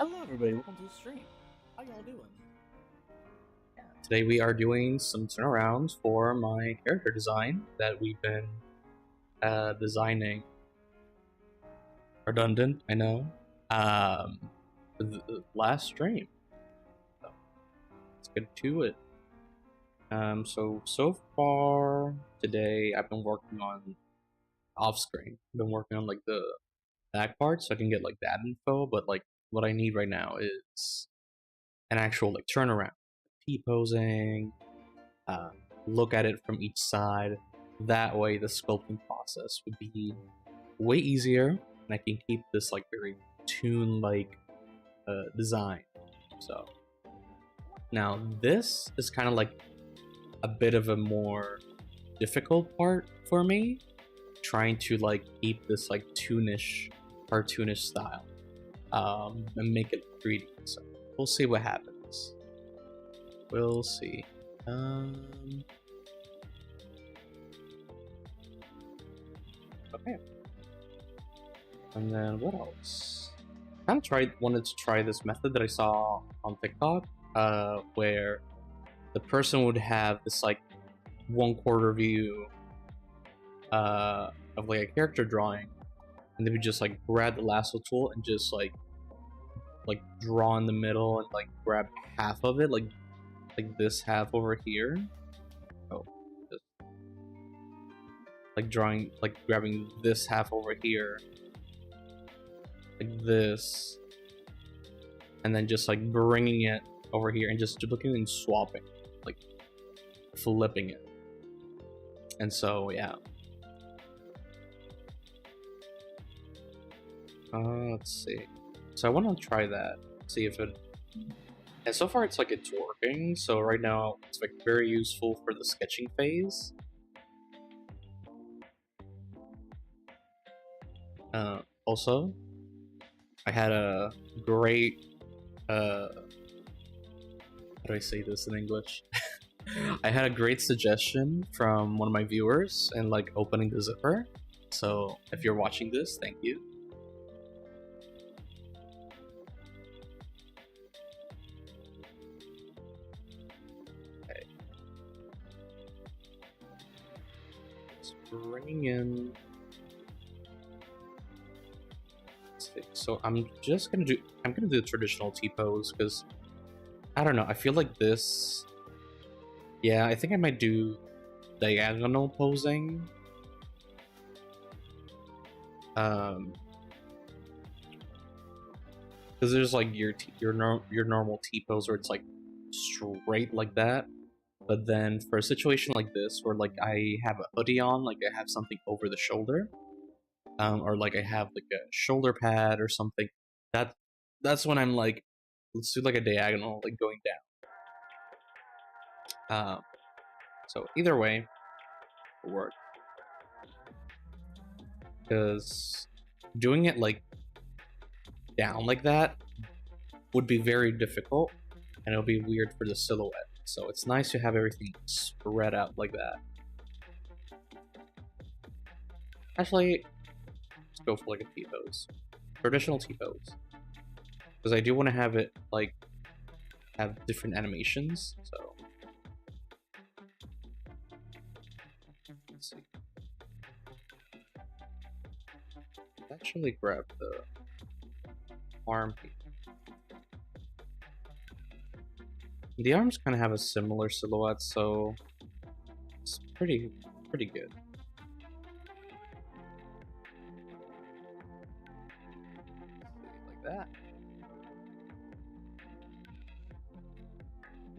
Hello everybody, welcome to the stream. How y'all doing? Today we are doing some turnarounds for my character design that we've been designing. Redundant, I know. The last stream. So let's get to it. So far today I've been working on off screen. I've been working on like the back part so I can get like that info, but like what I need right now is an actual like turnaround. T-posing, look at it from each side. That way the sculpting process would be way easier, and I can keep this like very toon-like design. So now this is kind of like a bit of a more difficult part for me, trying to like keep this like cartoonish style and make it 3D. So we'll see what happens. We'll see. Okay. And then what else? I wanted to try this method that I saw on TikTok, where the person would have this like 1/4 view of like a character drawing, and they would just like grab the lasso tool and just like draw in the middle and like grab half of it, like this half over here. Oh, just like grabbing this half over here, like this, and then just like bringing it over here and just looking and swapping, like flipping it. And so yeah. Let's see. So I want to try that, see if it. And so far it's working, so right now it's like very useful for the sketching phase. Also, I had a great, how do I say this in English? I had a great suggestion from one of my viewers in like opening the zipper. So if you're watching this, thank you. Bringing in. So I'm gonna do the traditional T-pose because I don't know. I feel like this. Yeah, I think I might do diagonal posing. Because there's like your normal T-pose where it's like straight like that. But then for a situation like this, where like I have a hoodie on, like I have something over the shoulder, or like I have like a shoulder pad or something, that's when I'm like, let's do like a diagonal, like going down. So either way, it worked. Because doing it like down like that would be very difficult, and it'll be weird for the silhouette. So it's nice to have everything spread out like that. Actually, let's go for like a T-pose. Traditional T-pose. Because I do want to have it like have different animations, so let's see. Let's actually grab the arm here. The arms kind of have a similar silhouette, so it's pretty good. Like that.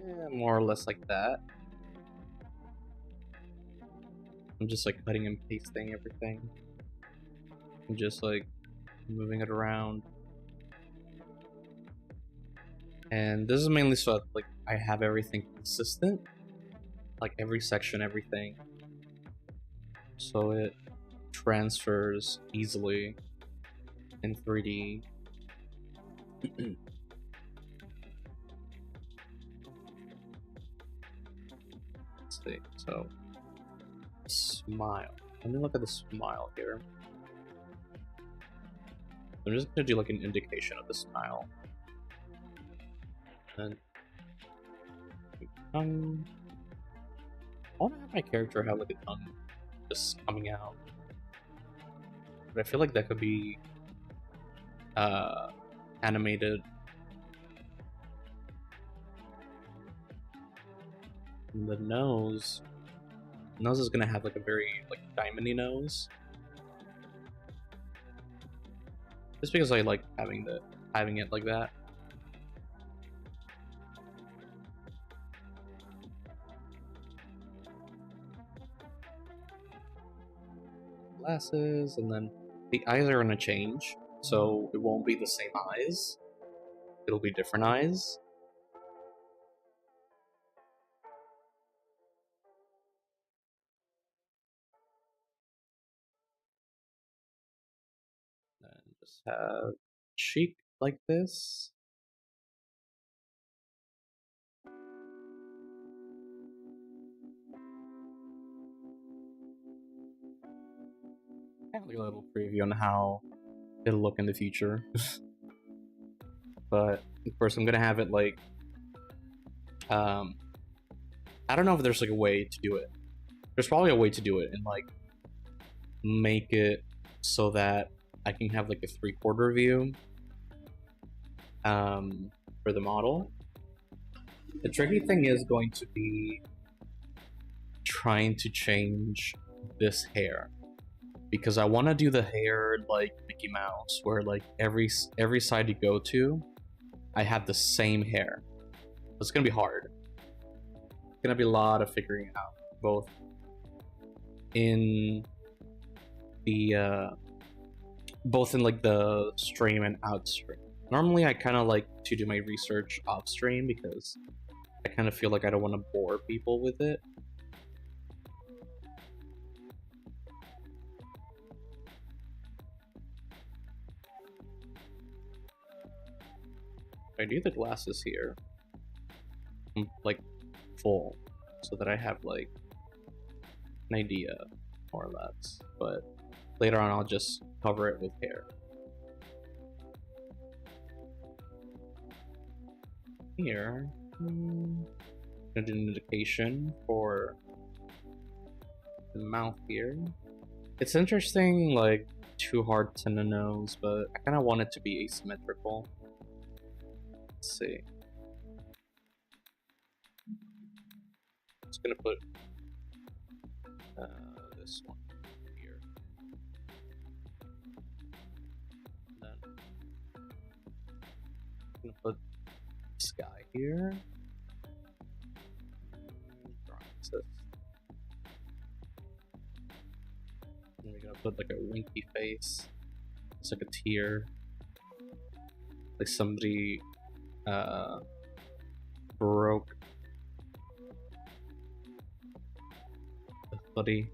Yeah, more or less like that. I'm just like cutting and pasting everything. I'm just like moving it around. And this is mainly so that, like, I have everything consistent, like every section, everything, so it transfers easily in 3D. Let's see. So, smile. Let me look at the smile here. I'm just gonna do like an indication of the smile. And tongue. I want to have my character have like a tongue just coming out, but I feel like that could be animated. And the nose is gonna have like a very like diamondy nose, just because I like having it like that. Glasses, and then the eyes are gonna change, so it won't be the same eyes. It'll be different eyes. And just have cheek like this. Have like a little preview on how it'll look in the future. But of course, I'm gonna have it like I don't know if there's like a way to do it. There's probably a way to do it and like make it so that I can have like a 3/4 view for the model. The tricky thing is going to be trying to change this hair, because I want to do the hair like Mickey Mouse, where like every side you go to, I have the same hair. It's gonna be hard. It's gonna be a lot of figuring it out, both in the like the stream and out stream. Normally I kind of like to do my research off stream because I kind of feel like I don't want to bore people with it. I do the glasses here, like full, so that I have like an idea more or less, but later on I'll just cover it with hair. Here, an indication for the mouth here. It's interesting, like 2 hearts and a nose, but I kind of want it to be asymmetrical. Let's see. Just gonna put this one here. And then I'm gonna put this guy here. And we're gonna put like a winky face. It's like a tear. Like somebody broke the hoodie.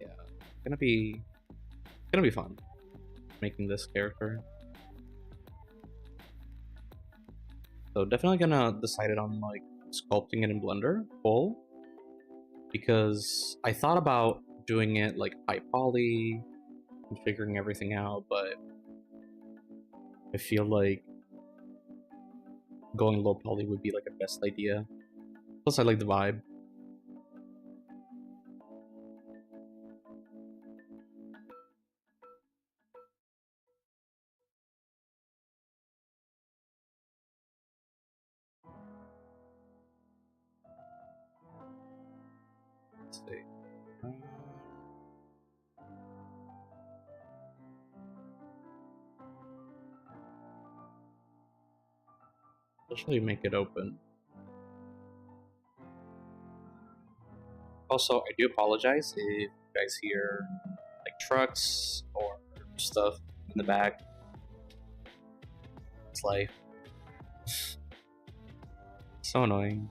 Yeah, gonna be fun making this character. So definitely gonna decide it on like sculpting it in Blender full, because I thought about doing it like high poly and figuring everything out, but I feel like going low poly would be like the best idea. Plus I like the vibe. Let's see. Especially make it open. Also, I do apologize if you guys hear like trucks or stuff in the back. It's life. So annoying.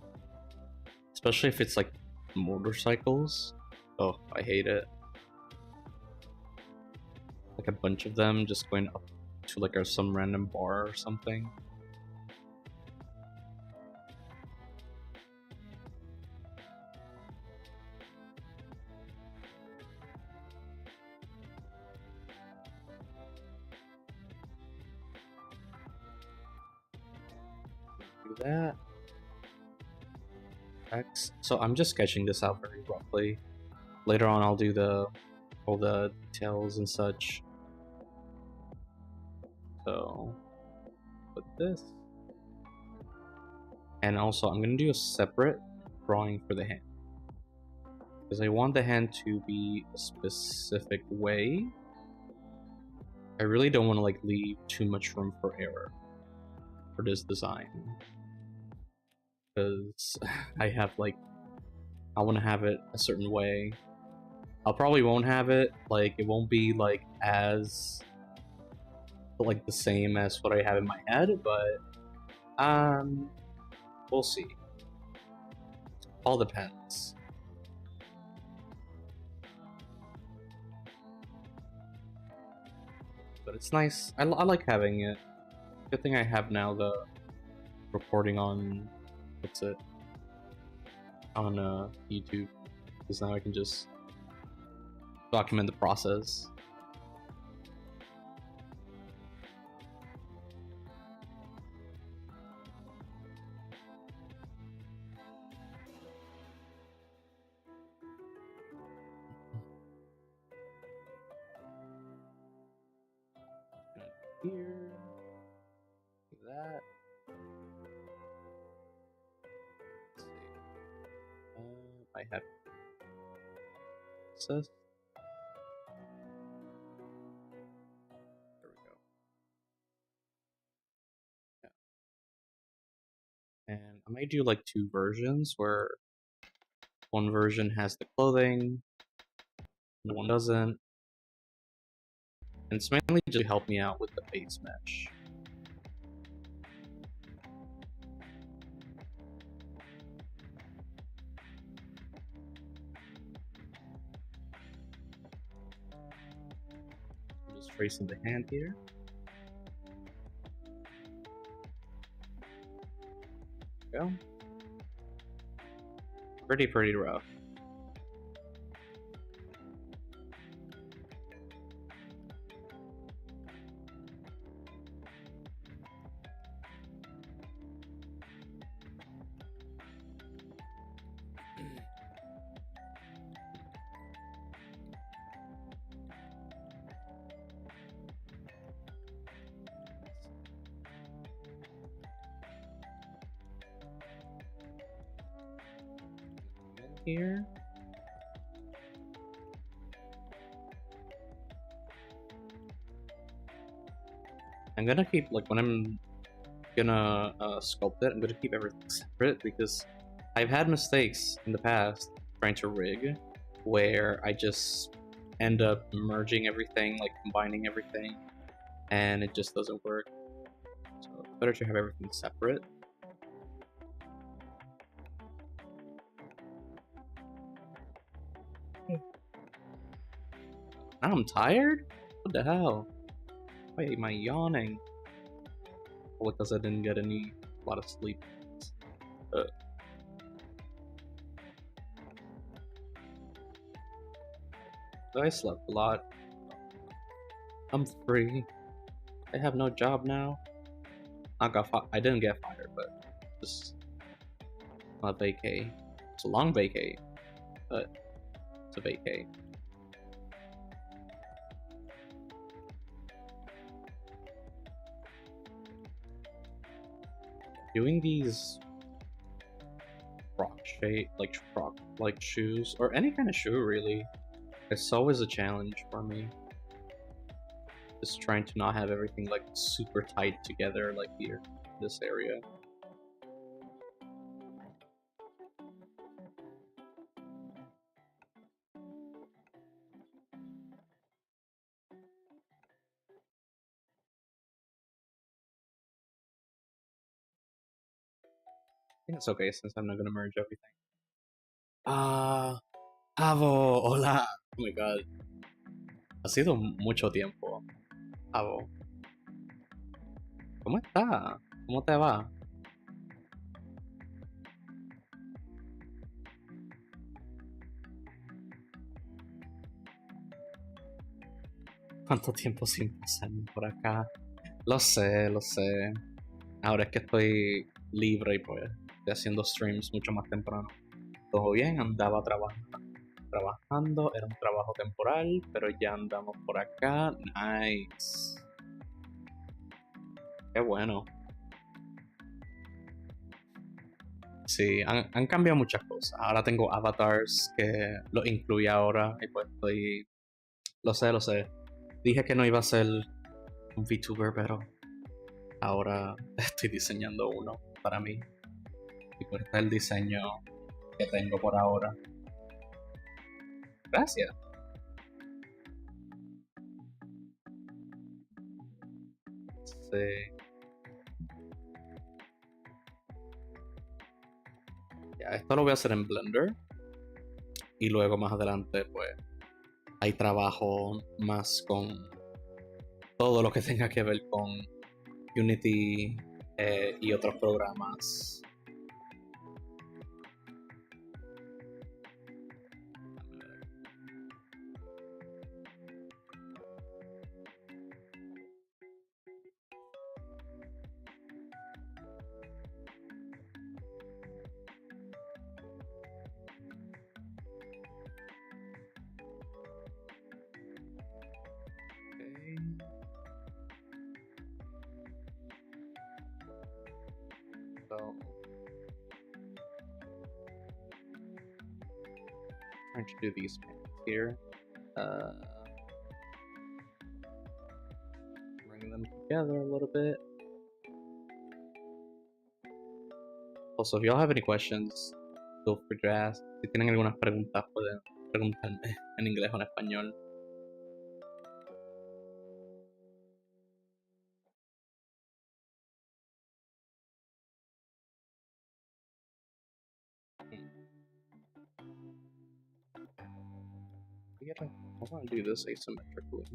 Especially if it's like motorcycles. Oh, I hate it. Like a bunch of them just going up to like some random bar or something. do that. X. So I'm just sketching this out very roughly. Later on, I'll do all the details and such. So put this, and also I'm gonna do a separate drawing for the hand because I want the hand to be a specific way. I really don't want to like leave too much room for error for this design because I have like I want to have it a certain way. I'll probably won't have it like it won't be like as like the same as what I have in my head, but we'll see. All depends. But it's nice. I like having it. Good thing I have now the recording on what's it on YouTube, because now I can just document the process. Here, like that. Let's see. I have access. There we go. Yeah. And I might do like two versions where one version has the clothing, and one doesn't. And it's mainly just to help me out with the base mesh. I'm just tracing the hand here. There we go. Pretty rough. Here. I'm gonna keep, like, when I'm gonna sculpt it, I'm gonna keep everything separate because I've had mistakes in the past trying to rig where I just end up merging everything, like combining everything, and it just doesn't work. So it's better to have everything separate. Now I'm tired? What the hell? Why am I yawning? Well, because I didn't get a lot of sleep. I slept a lot. I'm free. I have no job now. I didn't get fired, but just a vacay. It's a long vacay, but it's a vacay. Doing these rock like shoes, or any kind of shoe really, it's always a challenge for me. Just trying to not have everything like super tight together, like here, this area. I think it's okay since I'm not gonna merge everything. Avo, hola. Oh my god. Ha sido mucho tiempo. Avo. ¿Cómo está? ¿Cómo te va? ¿Cuánto tiempo sin pasar por acá? Lo sé, lo sé. Ahora es que estoy libre y pues estoy haciendo streams mucho más temprano. Todo bien, andaba trabajando, era un trabajo temporal, pero ya andamos por acá. Nice. Qué bueno. Sí, han cambiado muchas cosas. Ahora tengo avatars que los incluí ahora y pues estoy... Lo sé. Dije que no iba a ser un VTuber, pero ahora estoy diseñando uno para mí. Y pues este es el diseño que tengo por ahora. Gracias. Sí. Ya, esto lo voy a hacer en Blender. Y luego más adelante, pues, hay trabajo más con todo lo que tenga que ver con Unity y otros programas. So, trying to do these here. Bring them together a little bit. Also, if y'all have any questions, feel free to ask. Si tienen algunas preguntas, pueden preguntarme en inglés o en español. I want to do this asymmetrically.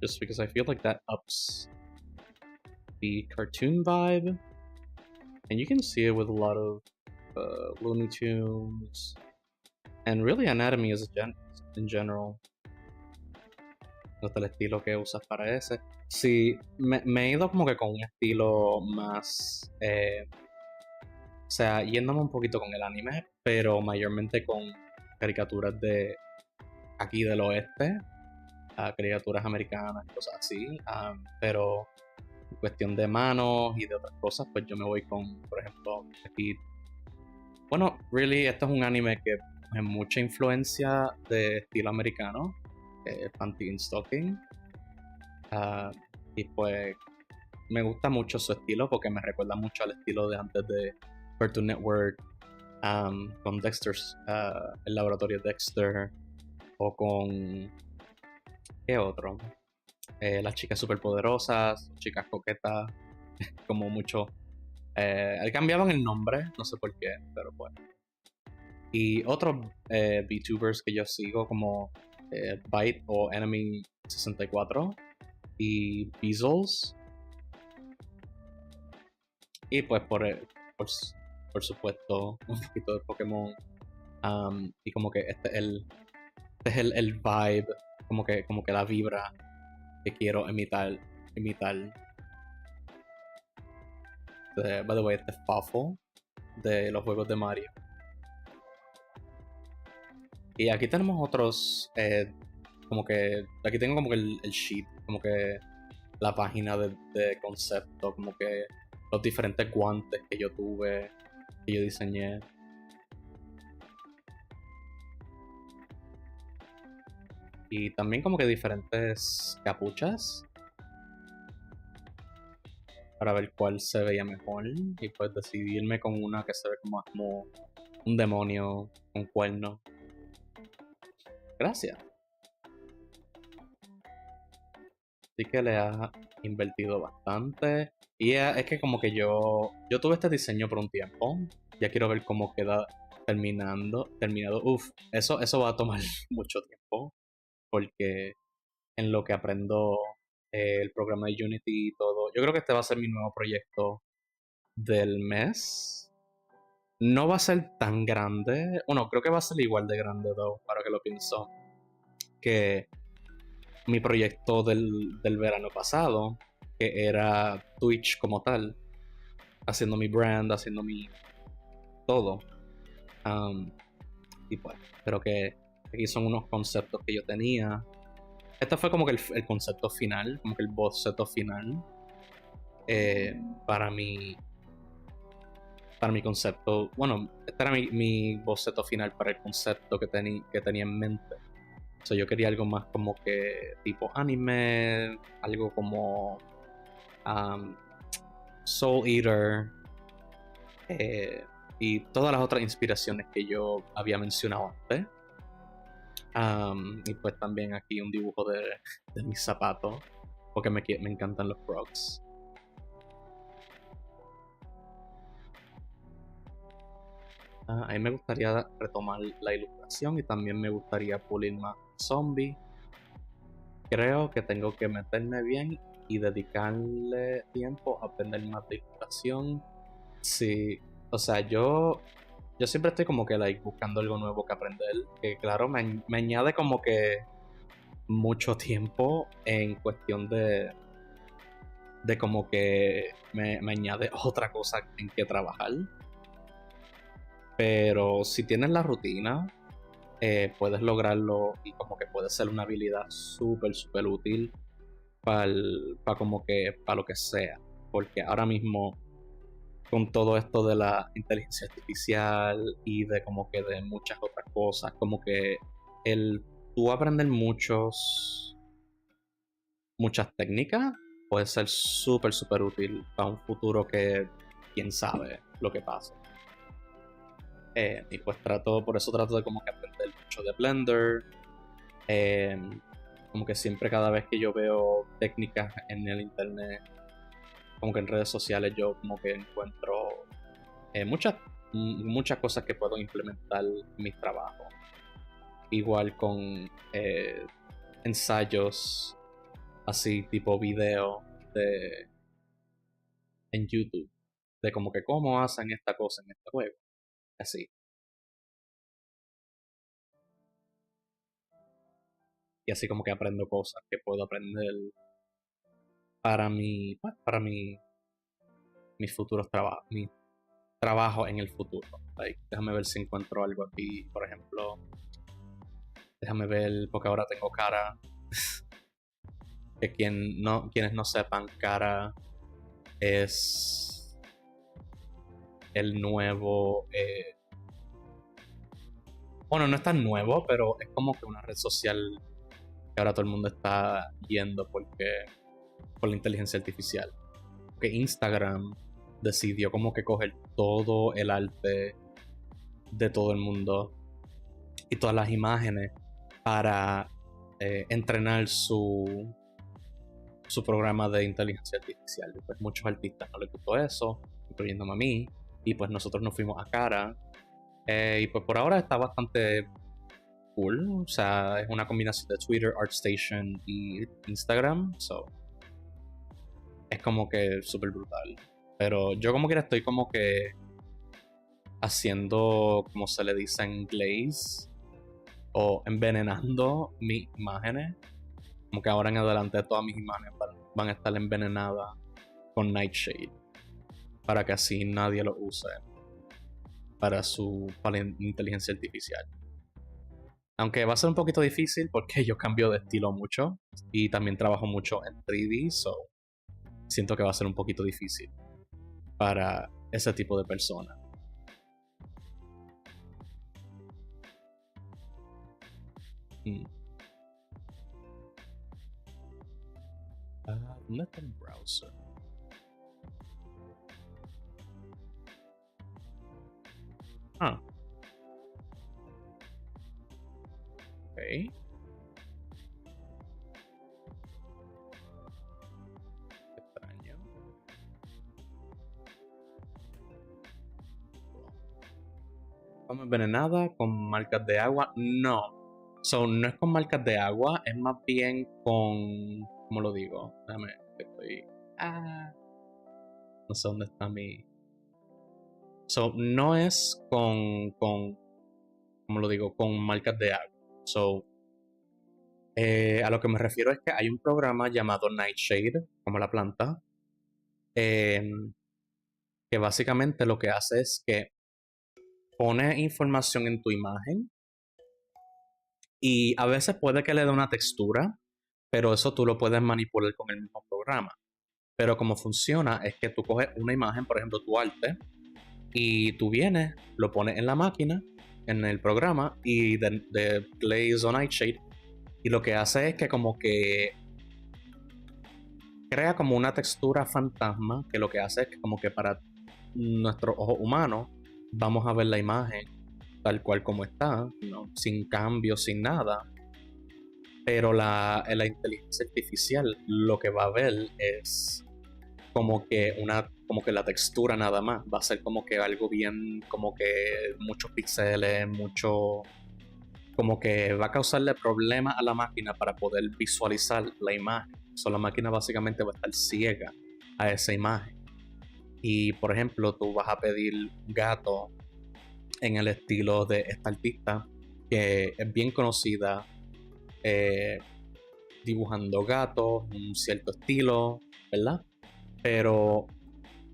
Just because I feel like that ups the cartoon vibe. And you can see it with a lot of Looney Tunes. And really anatomy is in general. No está el estilo que usas para ese. Sí, me he ido como que con un estilo más... o sea, yéndome un poquito con el anime, pero mayormente con caricaturas de aquí del oeste, caricaturas americanas, cosas así. Pero en cuestión de manos y de otras cosas, pues yo me voy con, por ejemplo, aquí... Bueno, really, esto es un anime que tiene mucha influencia de estilo americano, Panty and Stocking. Y pues me gusta mucho su estilo porque me recuerda mucho al estilo de antes de Cartoon Network, con Dexter's, el laboratorio Dexter, o con... ¿Qué otro? Las chicas superpoderosas, chicas coquetas, como mucho... cambiaban el nombre, no sé por qué, pero bueno. Y otros VTubers que yo sigo como Byte o Enemy 64 y Beezles. Y pues por supuesto un poquito de Pokémon. Y como que este es el vibe, como que la vibra que quiero imitar. By the way, este Fafo de los juegos de Mario. Y aquí tenemos otros, como que, aquí tengo como que el sheet, como que la página de concepto, como que los diferentes guantes que yo tuve, que yo diseñé. Y también como que diferentes capuchas para ver cuál se veía mejor y pues decidirme con una que se ve como un demonio con cuerno. Gracias. Así que le ha invertido bastante. Y es que como que yo tuve este diseño por un tiempo. Ya quiero ver cómo queda terminado. Uf, eso va a tomar mucho tiempo. Porque en lo que aprendo el programa de Unity y todo. Yo creo que este va a ser mi nuevo proyecto del mes. No va a ser tan grande. Bueno, creo que va a ser igual de grande, though, para que lo pienso. Que mi proyecto del verano pasado, que era Twitch como tal. haciendo mi brand, haciendo mi todo. Y pues, pero que aquí son unos conceptos que yo tenía. Este fue como que el concepto final, como que el boceto final para mi concepto. Bueno, este era mi boceto final para el concepto que tenía en mente. So, yo quería algo más como que tipo anime, algo como Soul Eater y todas las otras inspiraciones que yo había mencionado antes. Y pues también aquí un dibujo de mis zapatos, porque me encantan los Crocs. A mí me gustaría retomar la ilustración y también me gustaría pulir más zombie. Creo que tengo que meterme bien y dedicarle tiempo a aprender más de ilustración. Sí, o sea, yo siempre estoy como que buscando algo nuevo que aprender, que claro, me añade como que mucho tiempo en cuestión de como que me añade otra cosa en que trabajar. Pero si tienes la rutina, puedes lograrlo y como que puede ser una habilidad súper, súper útil para como que para lo que sea. Porque ahora mismo con todo esto de la inteligencia artificial y de como que de muchas otras cosas, como que el tú aprender muchas técnicas puede ser súper, súper útil para un futuro que quién sabe lo que pasa. Y pues por eso trato de como que aprender mucho de Blender. Como que siempre cada vez que yo veo técnicas en el internet, como que en redes sociales yo como que encuentro muchas cosas que puedo implementar en mis trabajos. Igual con ensayos así tipo video de en YouTube de como que cómo hacen esta cosa en este juego, así. Y así como que aprendo cosas que puedo aprender para mis futuros trabajos, mi trabajo en el futuro. Déjame ver si encuentro algo aquí, por ejemplo. Déjame ver, porque ahora tengo cara. Que quienes no sepan, cara es el nuevo. Bueno, no es tan nuevo, pero es como que una red social que ahora todo el mundo está yendo por la inteligencia artificial. Que Instagram decidió como que coger todo el arte de todo el mundo y todas las imágenes para entrenar su programa de inteligencia artificial. Y pues muchos artistas no les gustó eso, incluyéndome a mí, y pues nosotros nos fuimos a cara. Y pues por ahora está bastante cool, o sea, es una combinación de Twitter, ArtStation y Instagram, so es como que súper brutal. Pero yo como quiera estoy como que haciendo, como se le dice en glaze, o envenenando mis imágenes. Como que ahora en adelante todas mis imágenes van a estar envenenadas con Nightshade, para que así nadie lo use para la inteligencia artificial. Aunque va a ser un poquito difícil porque yo cambio de estilo mucho y también trabajo mucho en 3D, so siento que va a ser un poquito difícil para ese tipo de personas. ¿Dónde está el browser? Ah, ok. Extraño. ¿Como envenenada con marcas de agua? No. No es con marcas de agua, es más bien con. ¿Cómo lo digo? Déjame, estoy. Ah, no sé dónde está mi. No es ¿cómo lo digo? Con marcas de agua. A lo que me refiero es que hay un programa llamado Nightshade, como la planta, eh, que básicamente lo que hace es que pone información en tu imagen y a veces puede que le dé una textura, pero eso tú lo puedes manipular con el mismo programa. Pero como funciona es que tú coges una imagen, por ejemplo, tu arte, y tú vienes, lo pones en la máquina, en el programa, y de Glaze o Nightshade, y lo que hace es que como que crea como una textura fantasma, que lo que hace es que como que para nuestro ojo humano vamos a ver la imagen tal cual como está, ¿no? Sin cambios, sin nada. Pero la inteligencia artificial lo que va a ver es como que la textura nada más. Va a ser como que algo bien, como que muchos píxeles, mucho, como que va a causarle problemas a la máquina para poder visualizar la imagen. La máquina básicamente va a estar ciega a esa imagen. Y por ejemplo, tú vas a pedir gato en el estilo de esta artista que es bien conocida, eh, dibujando gatos, un cierto estilo, ¿verdad? Pero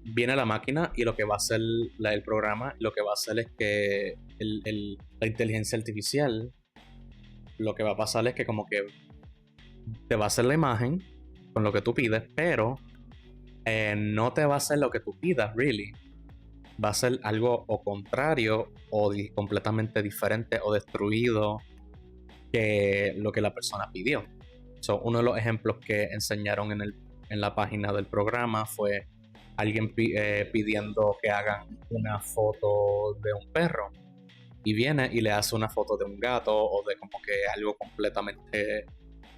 viene la máquina y lo que va a hacer el programa, lo que va a hacer es que la inteligencia artificial, lo que va a pasar es que como que te va a hacer la imagen con lo que tú pides, pero no te va a hacer lo que tú pidas, really. Va a ser algo o contrario o completamente diferente o destruido que lo que la persona pidió. So, uno de los ejemplos que enseñaron en la página del programa fue alguien pidiendo que hagan una foto de un perro y viene y le hace una foto de un gato o de como que algo completamente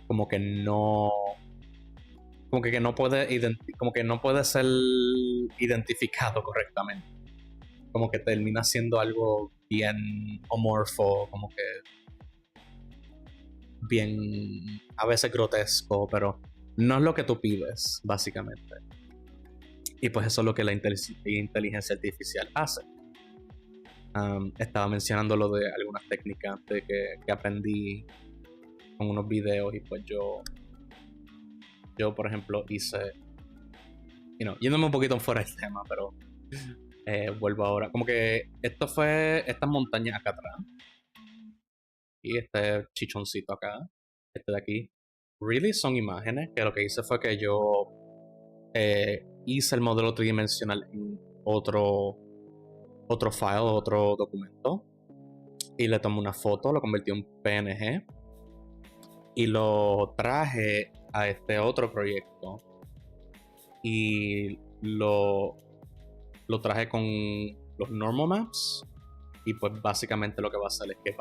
como que no puede como que no puede ser identificado correctamente, como que termina siendo algo bien amorfo, como que bien a veces grotesco, pero no es lo que tú pides básicamente. Y pues eso es lo que la inteligencia artificial hace. Estaba mencionando lo de algunas técnicas de que aprendí con unos videos y pues yo por ejemplo hice, yéndome un poquito fuera del tema, pero vuelvo ahora. Como que esto fue estas montañas acá atrás y este chichoncito acá, este de aquí, really son imágenes que lo que hice fue que yo hice el modelo tridimensional en otro file, otro documento, y le tomé una foto, lo convertí en PNG y lo traje a este otro proyecto y lo traje con los normal maps y pues básicamente lo que va a hacer es que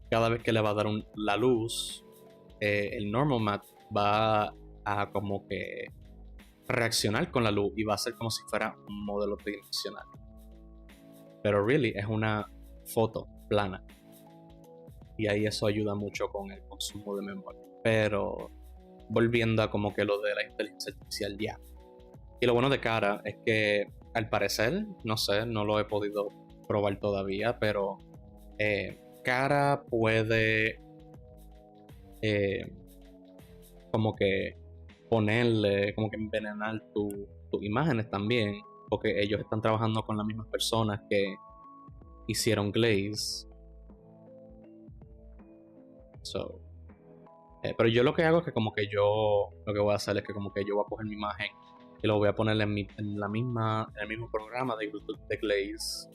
cada vez que le va a dar la luz, el normal map va a como que reaccionar con la luz y va a ser como si fuera un modelo tridimensional. Pero really es una foto plana. Y ahí eso ayuda mucho con el consumo de memoria. Pero volviendo a como que lo de la inteligencia artificial ya. Y lo bueno de Cara es que al parecer, no sé, no lo he podido probar todavía, pero Cara puede como que ponerle, como que envenenar tus imágenes también, porque ellos están trabajando con las mismas personas que hicieron Glaze. So, pero yo lo que hago es que como que lo que voy a hacer es que como que yo voy a coger mi imagen y lo voy a poner en el mismo programa de Glaze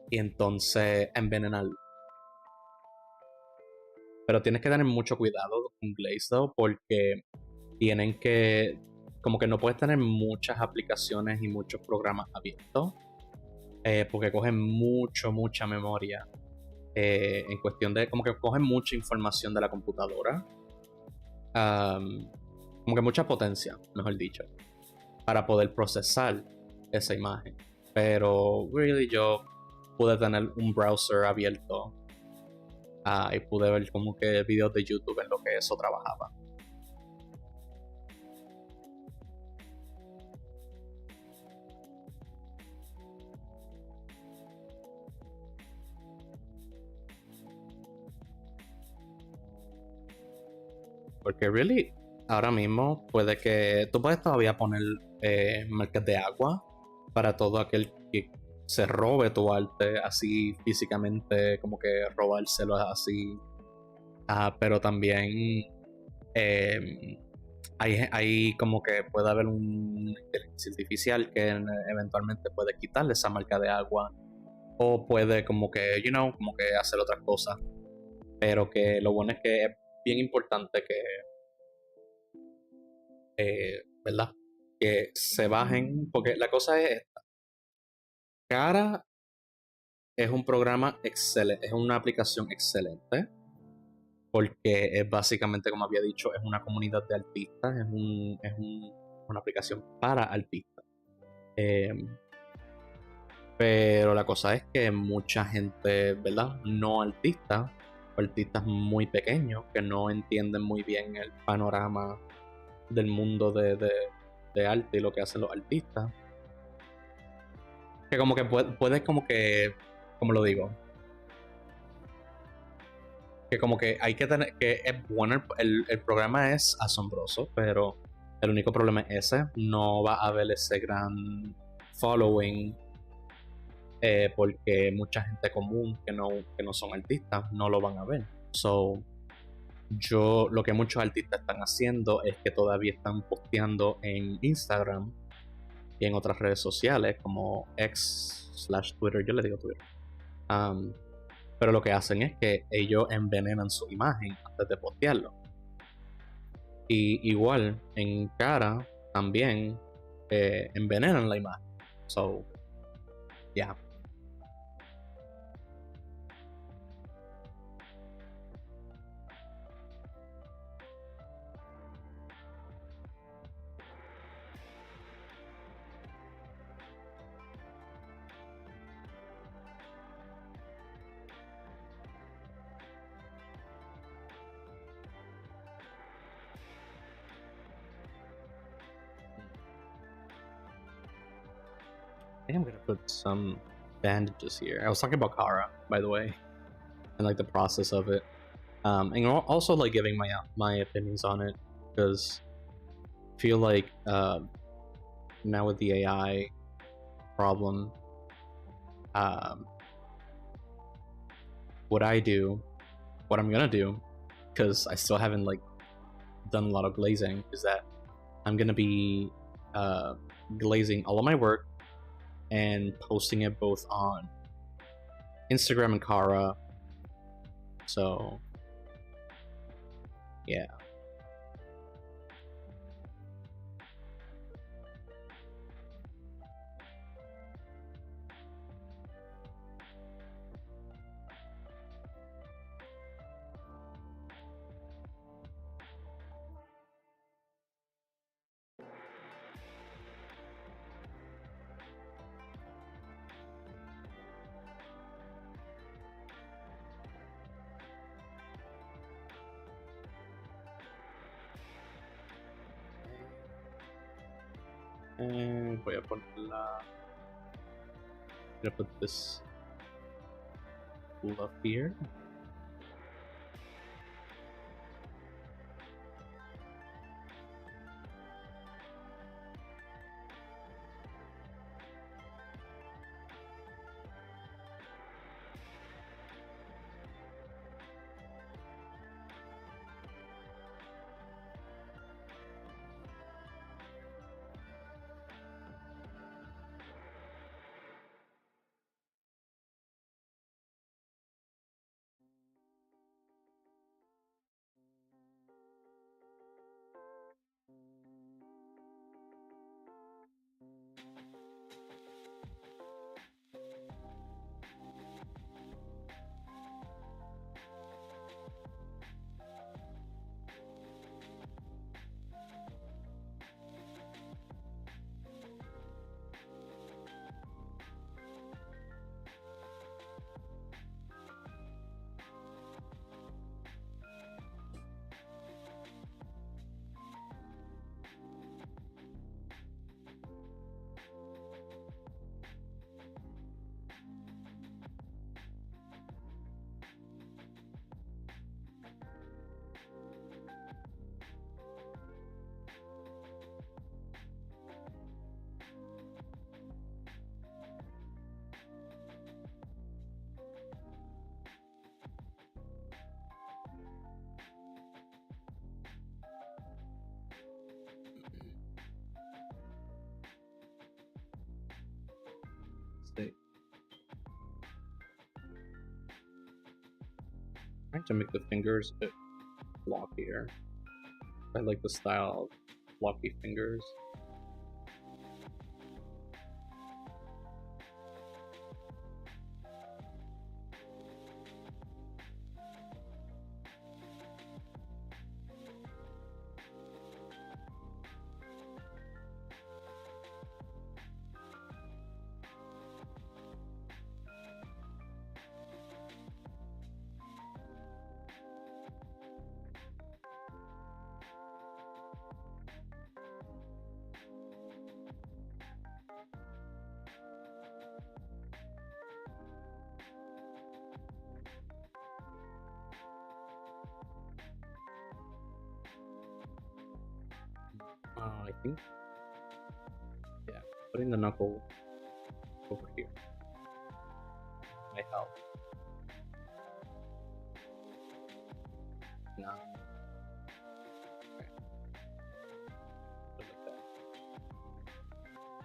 y entonces envenenarlo. Pero tienes que tener mucho cuidado con Glaze though, porque tienen que, como que no puedes tener muchas aplicaciones y muchos programas abiertos, porque cogen mucha memoria, en cuestión de, como que cogen mucha información de la computadora, como que mucha potencia, mejor dicho, para poder procesar esa imagen. Pero really yo pude tener un browser abierto y pude ver como que videos de YouTube en lo que eso trabajaba. Porque really, ahora mismo puede que tú puedes todavía poner marcas de agua para todo aquel que se robe tu arte así físicamente, como que robárselo así. Pero también hay como que puede haber una inteligencia artificial que eventualmente puede quitarle esa marca de agua o puede como que, como que hacer otras cosas. Pero que lo bueno es que es bien importante que, ¿verdad? Que se bajen, porque la cosa es esta. Cara es un programa excelente, es una aplicación excelente, porque es básicamente, como había dicho, es una comunidad de artistas, una aplicación para artistas. Pero la cosa es que mucha gente, ¿verdad? No artistas, o artistas muy pequeños, que no entienden muy bien el panorama del mundo de arte y lo que hacen los artistas. Que como que puedes como que, como lo digo, que como que hay que tener, que es bueno, el programa es asombroso, pero el único problema es ese, no va a haber ese gran following, porque mucha gente común que no son artistas no lo van a ver. So, lo que muchos artistas están haciendo es que todavía están posteando en Instagram y en otras redes sociales como X/Twitter, yo le digo Twitter. Pero lo que hacen es que ellos envenenan su imagen antes de postearlo. Y igual en cara también envenenan la imagen. So, yeah. I think I'm gonna put some bandages here. I was talking about Kara, by the way, and like the process of it, and also like giving my opinions on it, because I feel like now with the AI problem, what I'm gonna do, because I still haven't like done a lot of glazing, is that I'm gonna be glazing all of my work and posting it both on Instagram and Kara. So yeah. Voy a ponerla. Voy a put this fluff here. trying to make the fingers a bit floppier. I like the style of floppy fingers. I think, yeah, putting the knuckle over here might help. No. Okay. Put it like that.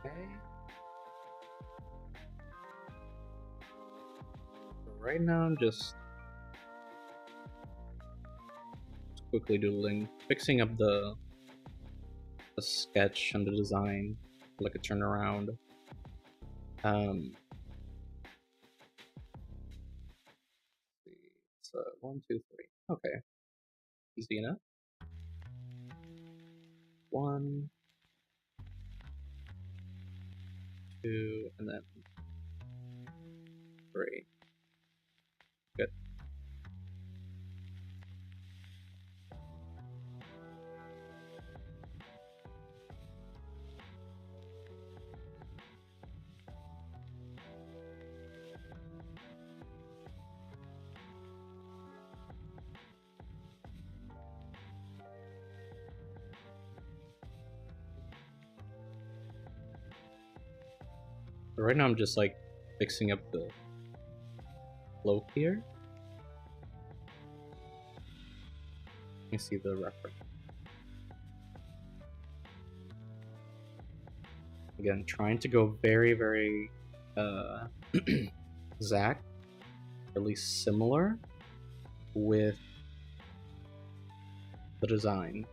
Okay. So right now I'm just quickly doodling, fixing up the sketch and the design, like a turnaround. So 1, 2, 3. Okay, easy enough. 1, 2, and then 3. Good. So right now I'm just like fixing up the cloak here. Let me see the reference. Again, trying to go very, very exact, or at least similar with the design.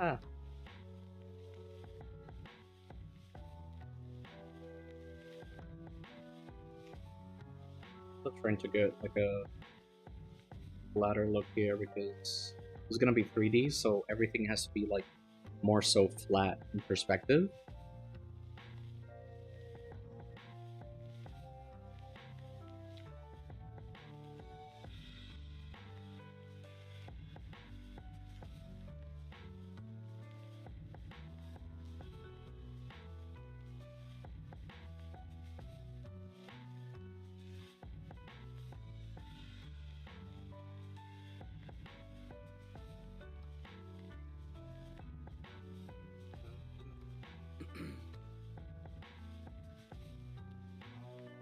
Ah. Still trying to get like a flatter look here because it's gonna be 3D, so everything has to be like more so flat in perspective.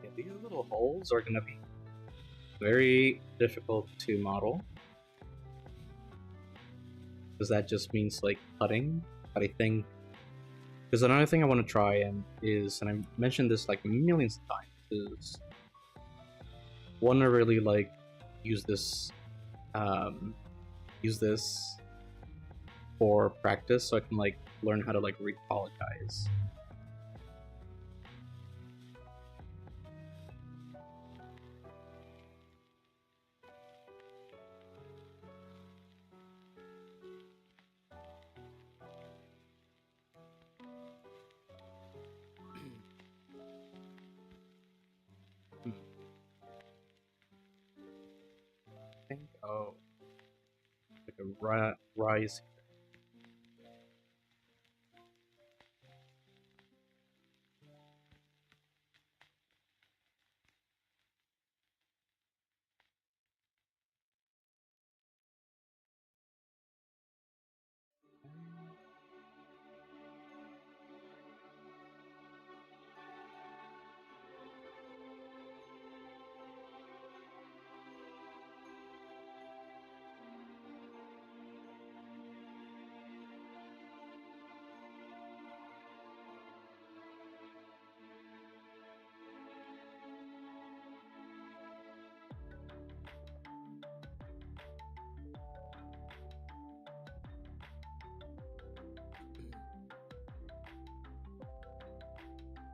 Yeah, these little holes are gonna be very difficult to model because that just means like cutting. But I think there's another thing I want to try and I mentioned this like millions of times, is want to really like use this for practice so I can like learn how to like repolitize. I think, oh, the a rise.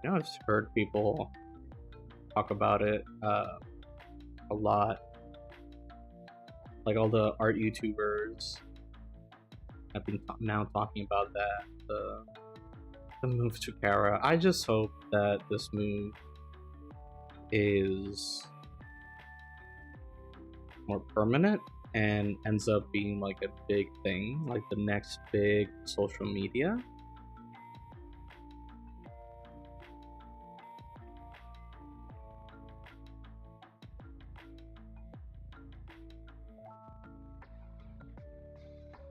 You know, I've heard people talk about it a lot. Like all the art YouTubers have been now talking about that. The move to Kara. I just hope that this move is more permanent and ends up being like a big thing, like the next big social media.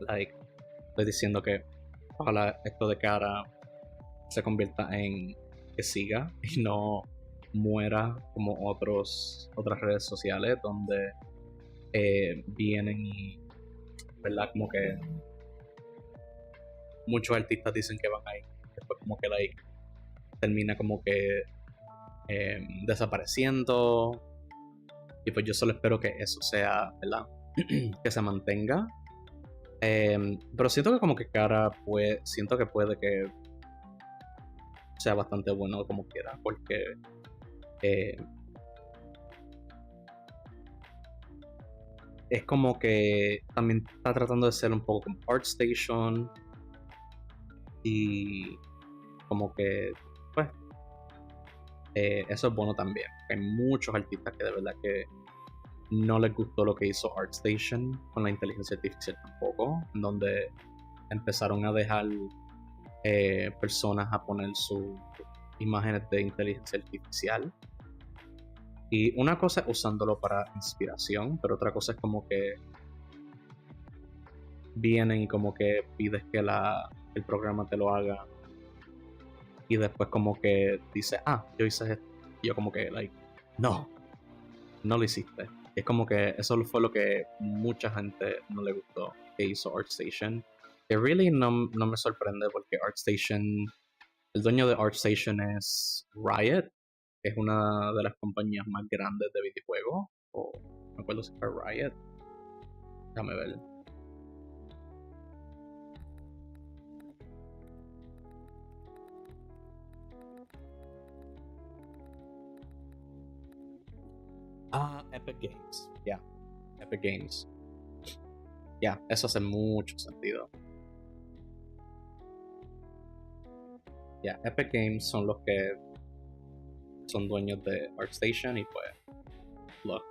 Like, estoy diciendo que ojalá esto de Kara se convierta en que siga y no muera como otras redes sociales donde vienen y, ¿verdad? Como que muchos artistas dicen que van a ir, después como que like, termina como que desapareciendo, y pues yo solo espero que eso sea, ¿verdad? Que se mantenga. Pero siento que como que Kara siento que puede que sea bastante bueno como quiera, porque es como que también está tratando de ser un poco como ArtStation y como que pues eso es bueno también. Hay muchos artistas que de verdad que no les gustó lo que hizo ArtStation con la inteligencia artificial tampoco, donde empezaron a dejar personas a poner sus imágenes de inteligencia artificial. Y una cosa es usándolo para inspiración, pero otra cosa es como que vienen y como que pides que el programa te lo haga y después como que dice, yo hice esto. Y yo como que, like, no lo hiciste. Es como que eso fue lo que mucha gente no le gustó que hizo ArtStation. Que really no me sorprende porque ArtStation, el dueño de ArtStation es Riot, que es una de las compañías más grandes de videojuegos. O no me acuerdo si fue Riot. Déjame ver. Epic Games. Ya. Epic Games. Ya, eso hace mucho sentido. Ya, Epic Games son los que son dueños de ArtStation y pues look.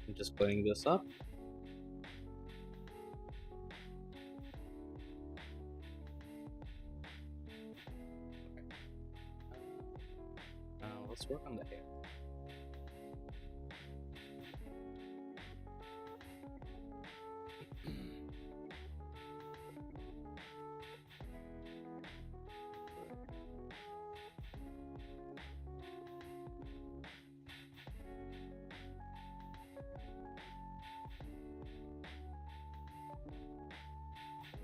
I'm just putting this up. Now let's work on the hair.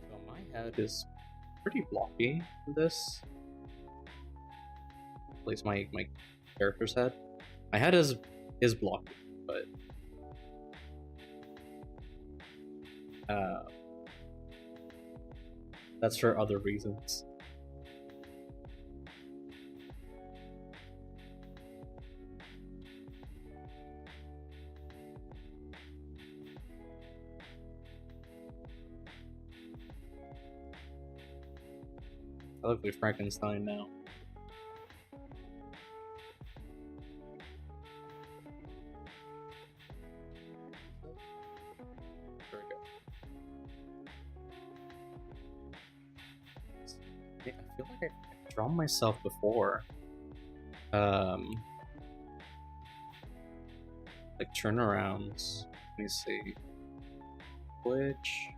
So my head is pretty blocky in this. At least my character's head. My head is is blocking, but that's for other reasons. I look like Frankenstein now. There we go. Yeah, I feel like I've drawn myself before. Like turnarounds. Let me see. Which?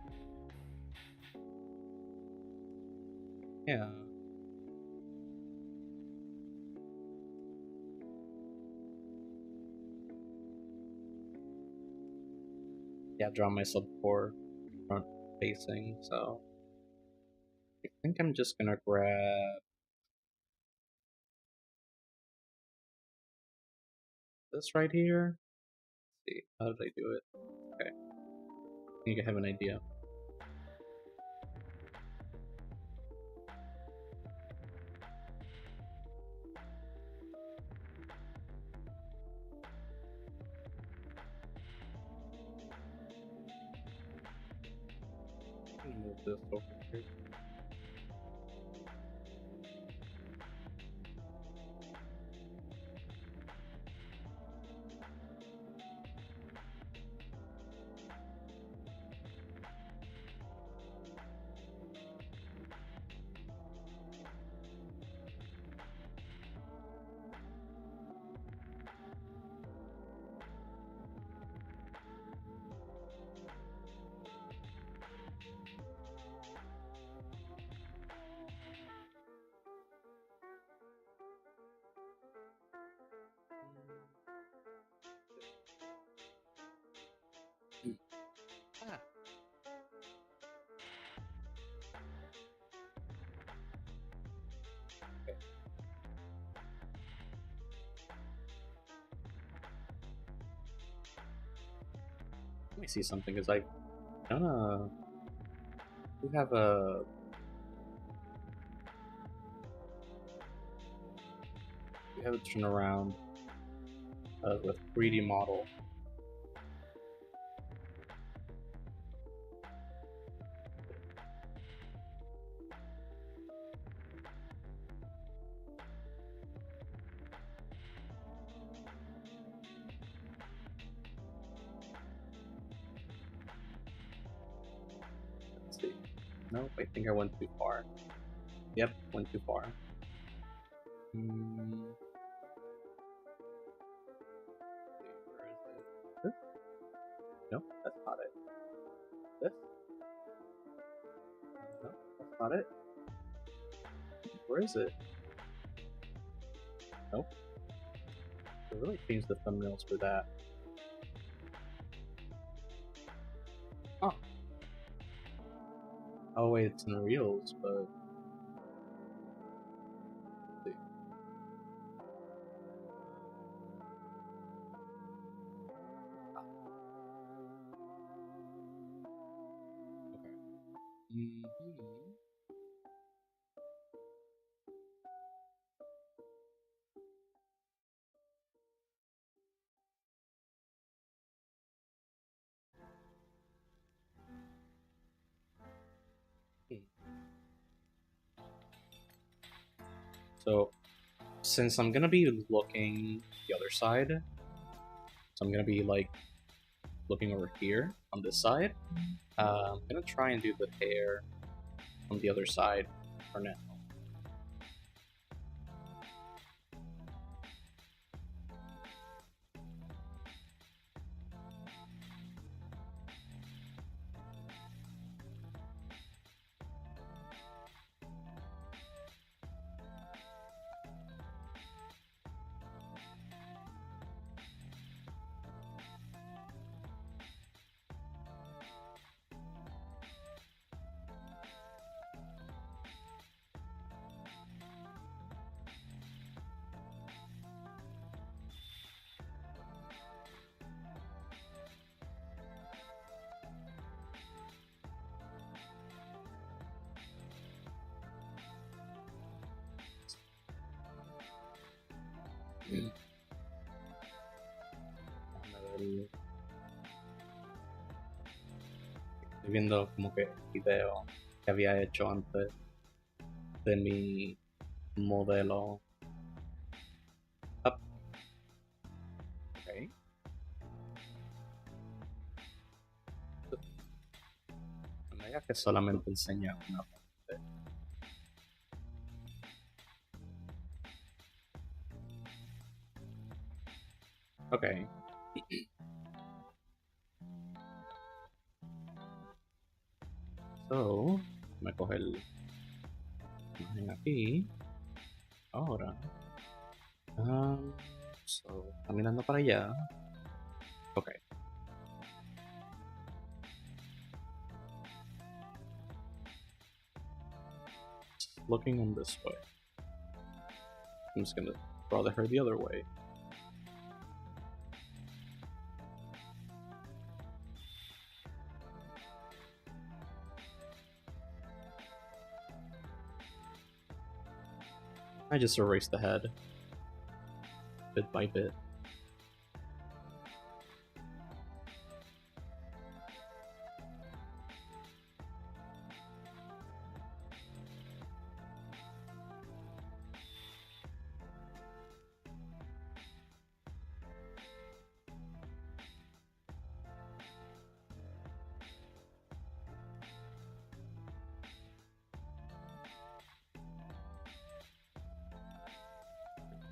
Yeah. Yeah, I've drawn myself before front facing, so I think I'm just gonna grab this right here. Let's see, how did I do it? Okay, I think I have an idea. Let me move this over here. Ah. Okay. Let me see something, because I kinda do have a turnaround with 3D model. Let's see. Nope, I think I went too far. Yep, went too far. Where is it? This? Nope, that's not it. This? Nope, that's not it. Where is it? Nope. I really changed the thumbnails for that. Oh. Oh wait, it's in Reels, but let's see. Okay. So, since I'm gonna be looking the other side, so I'm gonna be like looking over here on this side, I'm gonna try and do the hair on the other side for now. Estoy viendo como que el video que había hecho antes de mi modelo. Ok. No me digas que solamente enseña una parte. Ok. So, me coge el imagen aquí. Ahora. So, caminando para allá. Ok. Looking in this way. I'm just gonna draw her the other way. I just erased the head. Bit by bit.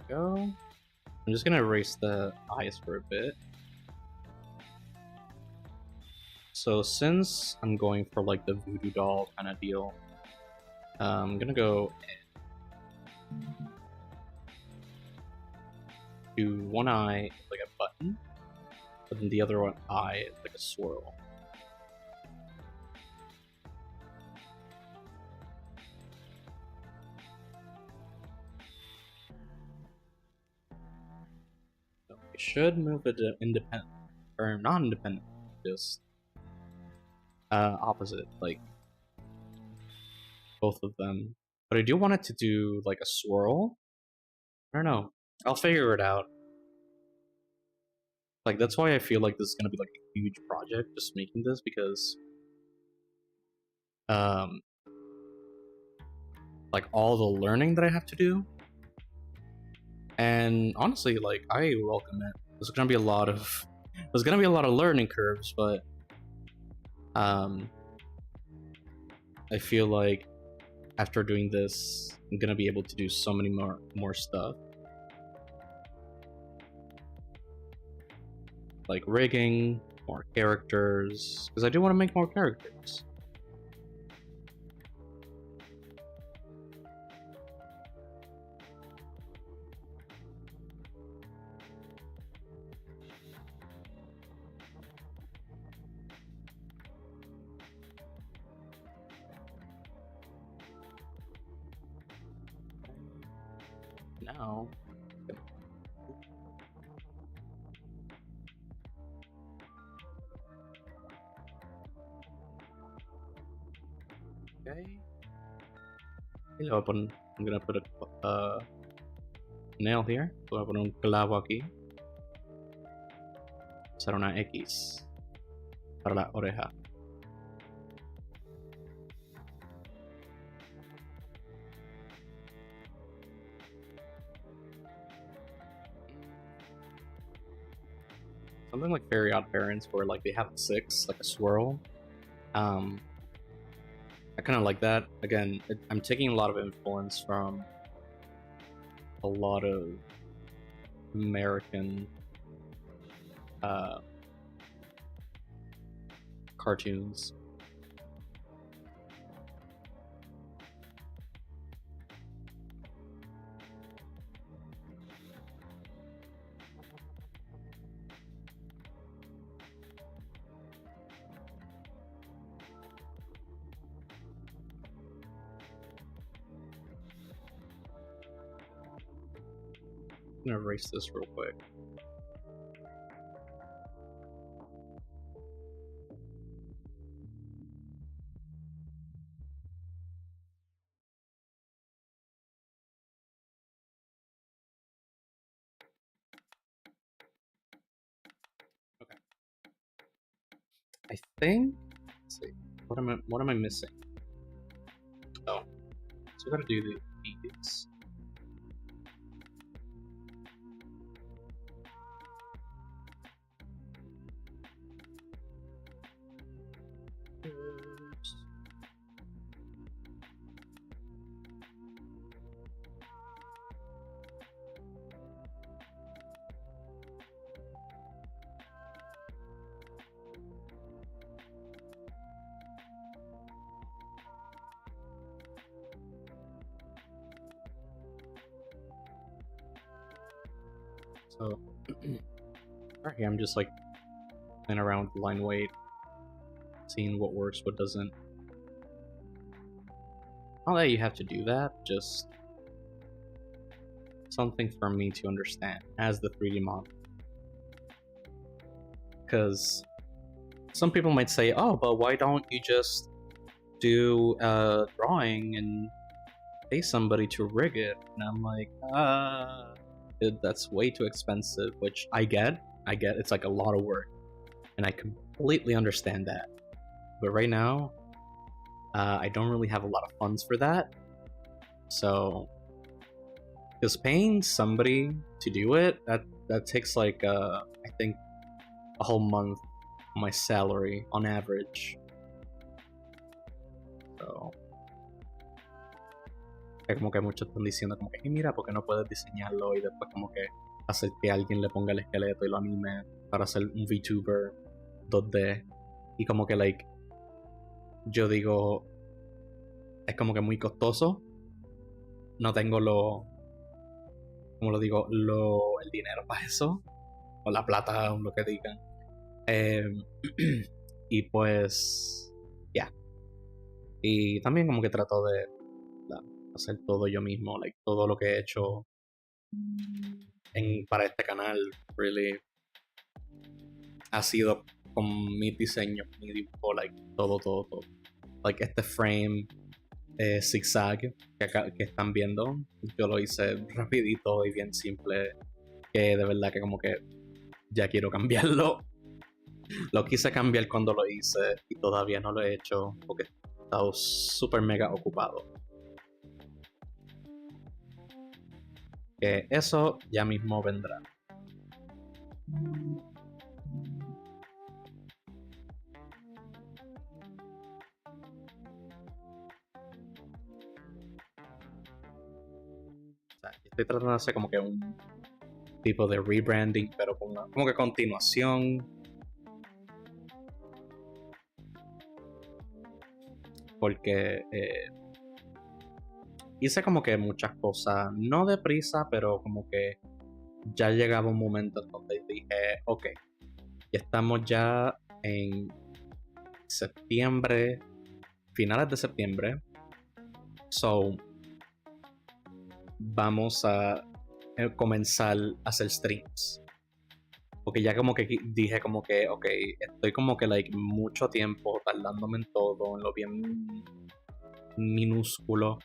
Go. I'm just gonna erase the eyes for a bit. So since I'm going for like the voodoo doll kind of deal, I'm gonna go do one eye like a button, but then the other one eye like a swirl. So we should move it independent, or not independent, just opposite, like both of them. But I do want it to do like a swirl. I don't know. I'll figure it out. Like that's why I feel like this is gonna be like a huge project, just making this, because like all the learning that I have to do. And honestly, like I welcome it. There's gonna be a lot of learning curves, but I feel like after doing this, I'm gonna be able to do so many more stuff. Like rigging, more characters, because I do want to make more characters. Now, okay. I'm gonna put a nail here. Voy a poner un clavo aquí. Será una X para la oreja. Something like Fairy Odd Parents, where like they have a 6, like a swirl. I kind of like that. Again, I'm taking a lot of influence from a lot of American cartoons. I'm gonna erase this real quick. I think. Let's see. What am I missing? Oh, so we gotta do these. So, right here I'm just like playing around with line weight, seeing what works, what doesn't. Not that you have to do that, just something for me to understand as the 3D model. Because some people might say, oh, but why don't you just do a drawing and pay somebody to rig it? And I'm like, that's way too expensive, which I get. It's like a lot of work, and I completely understand that. But right now, I don't really have a lot of funds for that. So, because paying somebody to do it, that takes like I think a whole month of my salary on average. So, como que muchos están diciendo como que mira, porque no puedes diseñarlo y después como que hacer que alguien le ponga el esqueleto y lo anime para hacer un VTuber 2D. Y como que like yo digo, es como que muy costoso. No tengo como lo digo, el dinero para eso, o la plata, o lo que digan. Y pues ya. Y también como que trato de hacer todo yo mismo, like todo lo que he hecho para este canal really ha sido con mi diseño, mi dibujo, like todo. Like este frame zigzag que están viendo, yo lo hice rapidito y bien simple, que de verdad que como que ya quiero cambiarlo. Lo quise cambiar cuando lo hice y todavía no lo he hecho porque he estado súper mega ocupado. Que eso ya mismo vendrá. O sea, estoy tratando de hacer como que un tipo de rebranding, pero como que continuación. Porque hice como que muchas cosas, no deprisa, pero como que ya llegaba un momento donde dije, ok, ya estamos ya en septiembre, finales de septiembre, so vamos a comenzar a hacer streams. Porque ya como que dije como que, ok, estoy como que like mucho tiempo tardándome en todo, en lo bien minúsculo.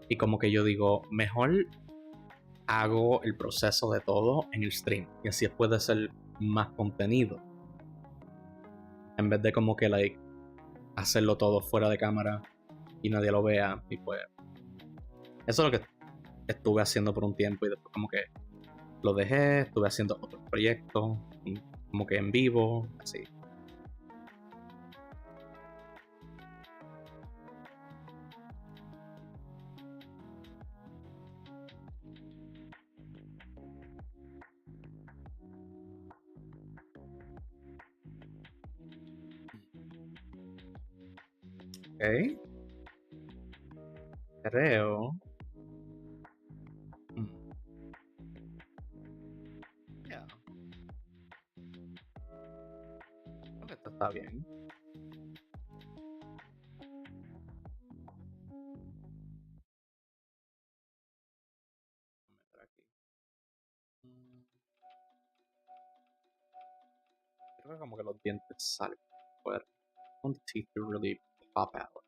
Y como que yo digo, mejor hago el proceso de todo en el stream. Y así puede ser más contenido. En vez de como que like hacerlo todo fuera de cámara y nadie lo vea. Y pues eso es lo que estuve haciendo por un tiempo y después como que lo dejé, estuve haciendo otros proyectos como que en vivo, así. Ok. Creo. Yeah. Creo que esto está bien. Creo que como que los dientes salen fuera. I want the teeth to really pop out.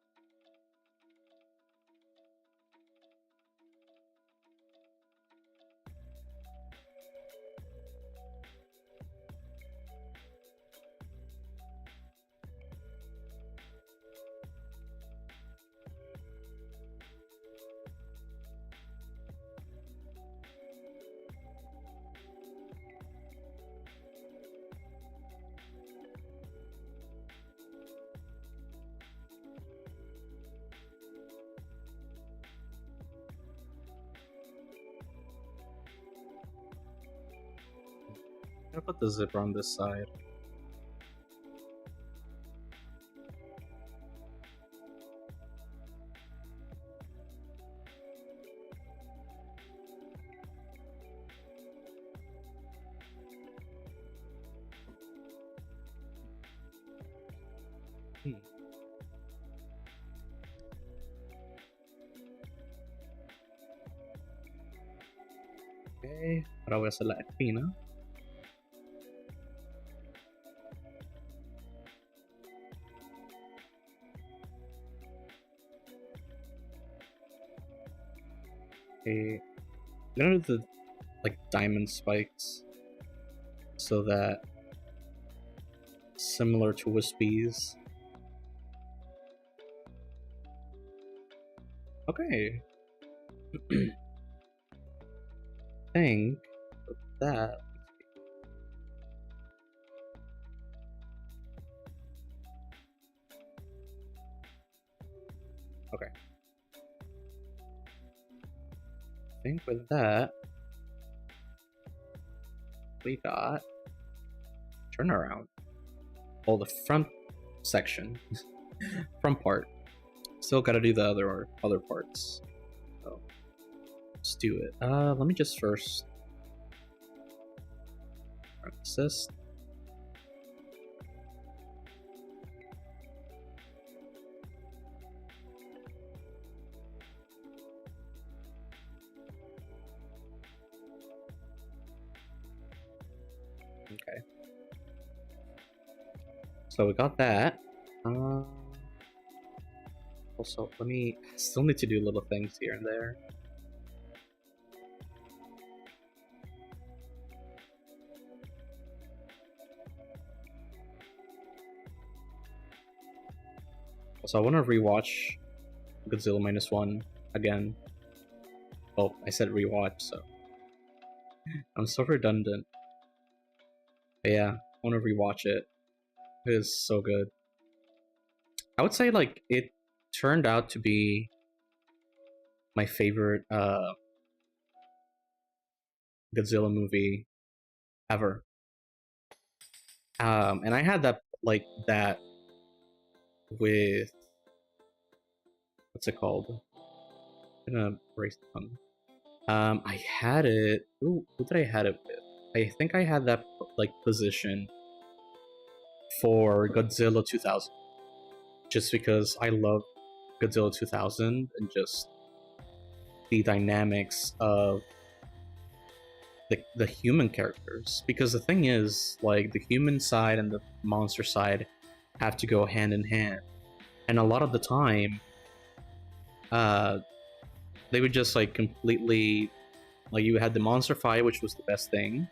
I'm gonna put the zipper on this side. Ok, ahora voy a hacer la espina. Okay, I'm gonna do the like diamond spikes so that similar to Wispy's. Okay. Think of that. Okay. I think with that, we got turnaround. Oh, the front section, front part. Still got to do the other parts. So let's do it. Let me just first assist. Okay. So we got that. Also, still need to do little things here and there. So I want to rewatch Godzilla -1 again. Oh, I said rewatch, so I'm so redundant. But yeah, I want to rewatch it. It is so good. I would say like it turned out to be my favorite Godzilla movie ever. And I had that like that with what's it called? I'm gonna erase the tongue. I had it. Ooh, who did I had it with? I think I had that like position for Godzilla 2000, just because I love Godzilla 2000 and just the dynamics of the human characters. Because the thing is, like, the human side and the monster side have to go hand in hand, and a lot of the time, they would just like completely, like, you had the monster fight, which was the best thing,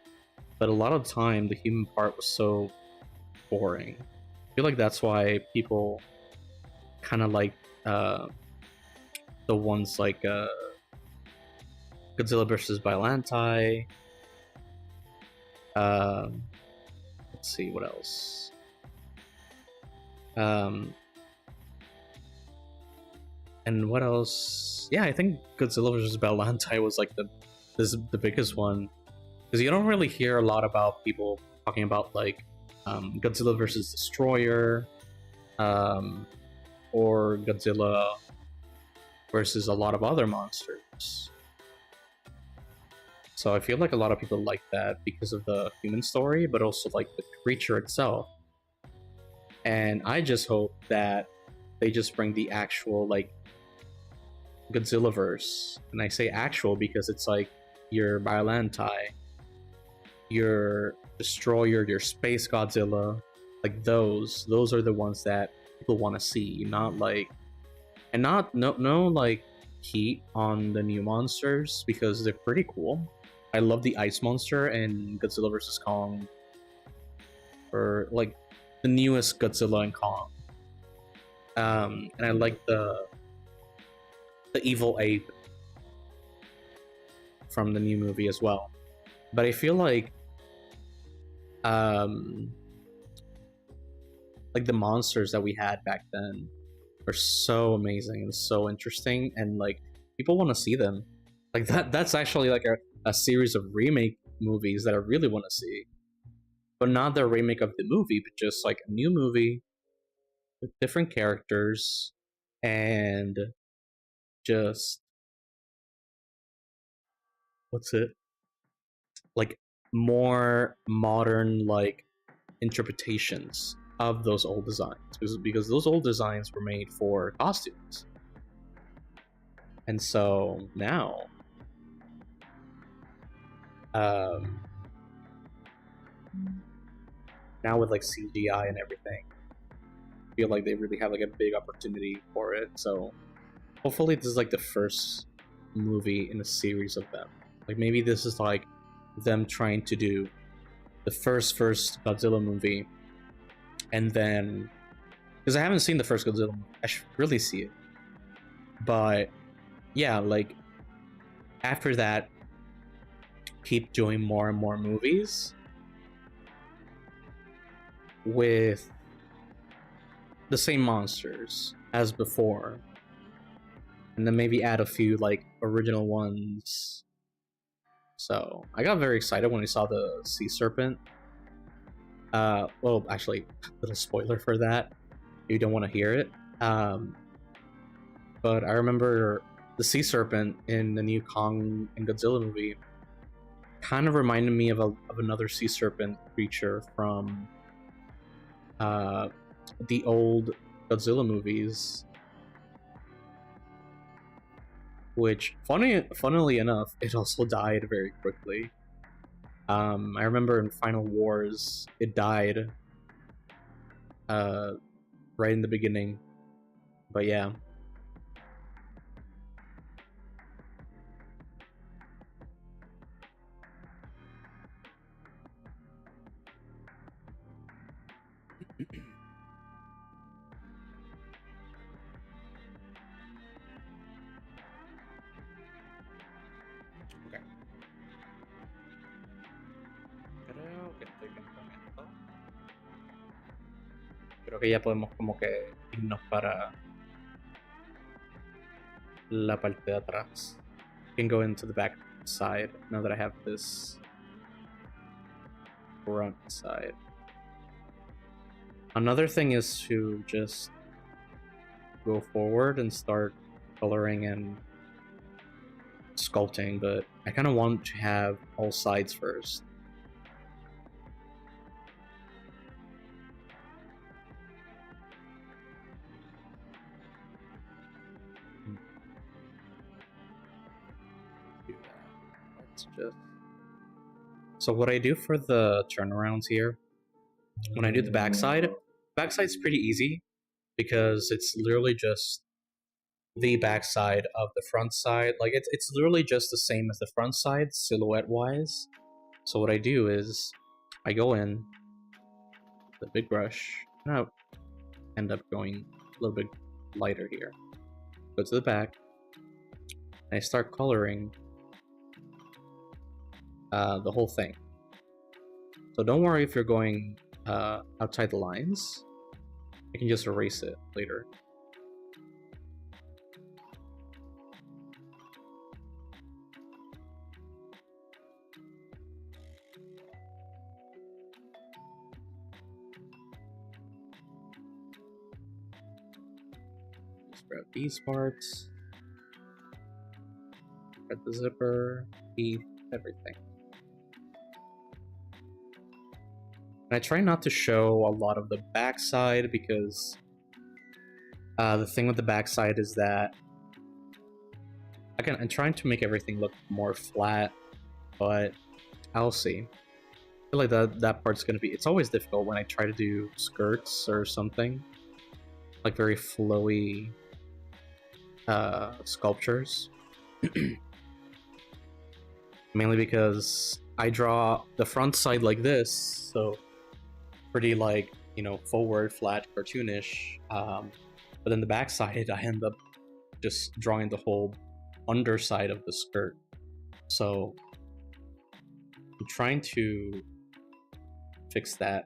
but a lot of the time the human part was so boring. I feel like that's why people kind of like the ones like Godzilla vs. Biollante. Let's see what else. And what else? Yeah, I think Godzilla vs. Biollante was like the biggest one, because you don't really hear a lot about people talking about like Godzilla vs. Destroyer, or Godzilla versus a lot of other monsters. So I feel like a lot of people like that because of the human story, but also like the creature itself. And I just hope that they just bring the actual like Godzillaverse. And I say actual because it's like your Biollante, your Destroyer, your Space Godzilla, like those are the ones that people want to see, not like, and no like heat on the new monsters because they're pretty cool. I love the ice monster and Godzilla vs. Kong, or like the newest Godzilla and Kong. And I like the evil ape from the new movie as well. But I feel like the monsters that we had back then are so amazing and so interesting, and like people want to see them. Like that's actually like a series of remake movies that I really want to see. but not the remake of the movie, but just like a new movie with different characters and just what's it like more modern like interpretations of those old designs because those old designs were made for costumes. And so now now with like CGI and everything, I feel like they really have like a big opportunity for it. So hopefully this is like the first movie in a series of them. Like maybe this is like them trying to do the first Godzilla movie, and then because I haven't seen the first Godzilla movie, I should really see it. But yeah, like after that, keep doing more and more movies with the same monsters as before, and then maybe add a few like original ones. So I got very excited when I saw the sea serpent. Well, actually, little spoiler for that if you don't want to hear it. But I remember the sea serpent in the new Kong and Godzilla movie kind of reminded me of another sea serpent creature from the old Godzilla movies, which funnily enough, it also died very quickly. I remember in Final Wars, it died right in the beginning. But yeah. Okay. Creo que ya podemos como que irnos para la parte de atrás. We can go into the back side now that I have this front side. Another thing is to just go forward and start coloring and sculpting, but I kind of want to have all sides first. Do that. Let's just... So what I do for the turnarounds here, when I do the backside's pretty easy because it's literally just the backside of the front side. Like it's literally just the same as the front side silhouette wise. So what I do is I go in the big brush and I end up going a little bit lighter here. Go to the back and I start coloring the whole thing. So don't worry if you're going outside the lines. I can just erase it later. Just grab these parts, grab the zipper, keep everything. And I try not to show a lot of the backside because the thing with the backside is that I'm trying to make everything look more flat, but I'll see. I feel like that part's gonna be... It's always difficult when I try to do skirts or something. Like very flowy sculptures. Mainly because I draw the front side like this, so pretty like, you know, forward, flat, cartoonish. But then the back side, I end up just drawing the whole underside of the skirt. So I'm trying to fix that.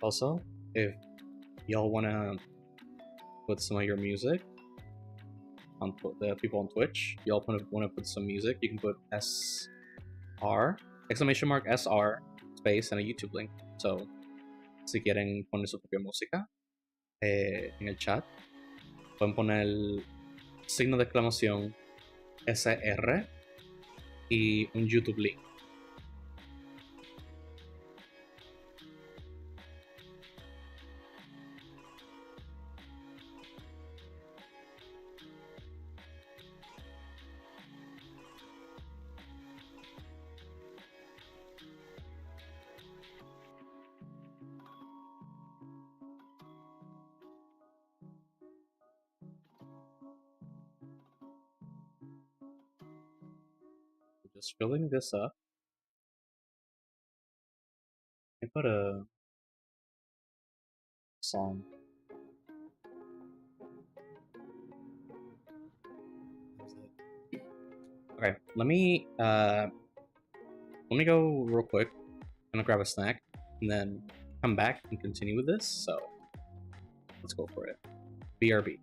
Also, if y'all wanna put some of your music on the people on Twitch, y'all wanna put some music, you can put SR !SR space and a YouTube link. So, si quieren poner su propia música en el chat, pueden poner el signo de exclamación SR y un YouTube link. Just filling this up. I put a song. Okay, let me go real quick. I'm gonna grab a snack and then come back and continue with this. So let's go for it. BRB.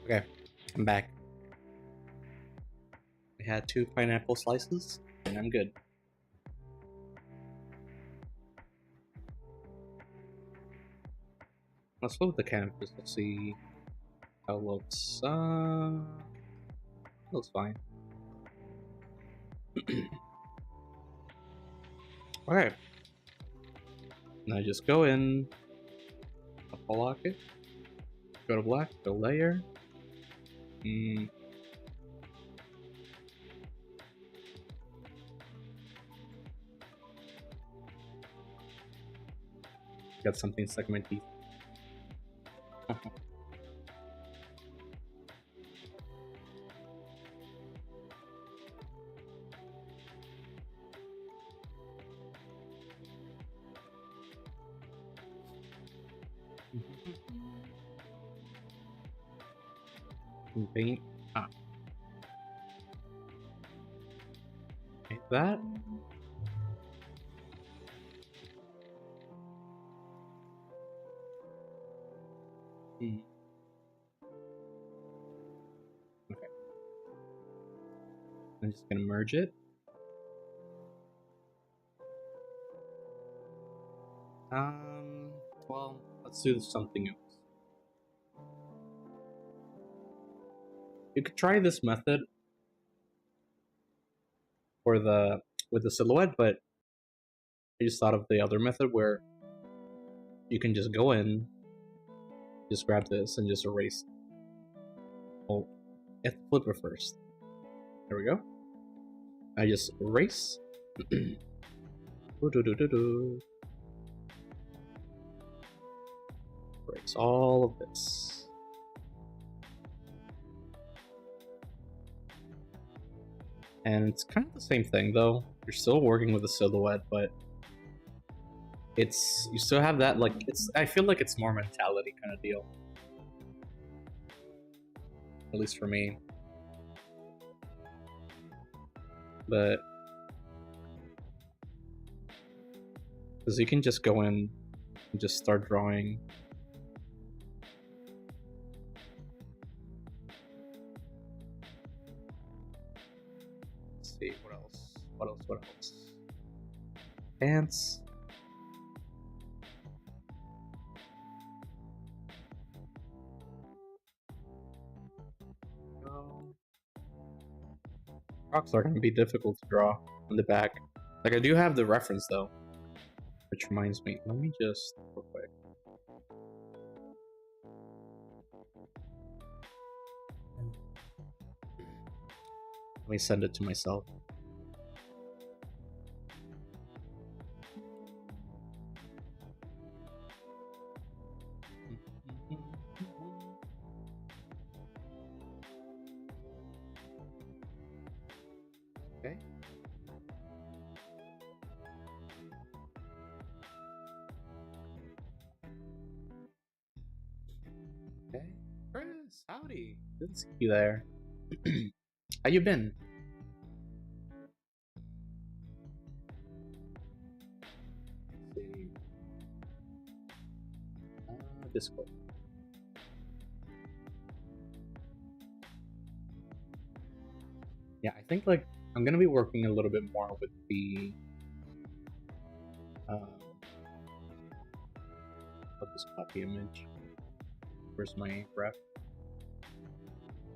Okay, I'm back. I had 2 pineapple slices, and I'm good. Let's look at the canvas. Let's see how it looks. Looks fine. Okay. Now just go in, lock it, go to black, go layer. Got something stuck in my teeth. Paint. Like that. Okay. I'm just gonna merge it. Well, let's do something else. You could try this method for with the silhouette, but I just thought of the other method where you can just go in, just grab this, and just erase. Oh, you have to flip it first. There we go. I just erase. Erase all of this. And it's kind of the same thing though. You're still working with a silhouette, but you still have that, like, I feel like it's more mentality kind of deal. At least for me. But because you can just go in and just start drawing. Let's see, what else? Pants. Rocks are going to be difficult to draw on the back. Like, I do have the reference though, which reminds me, let me just real quick. Let me send it to myself. Okay. Okay. Chris, howdy. Didn't see you there. How you been? Let's see. Discord. Yeah, I think like I'm gonna be working a little bit more with the of this copy image. Where's my ref?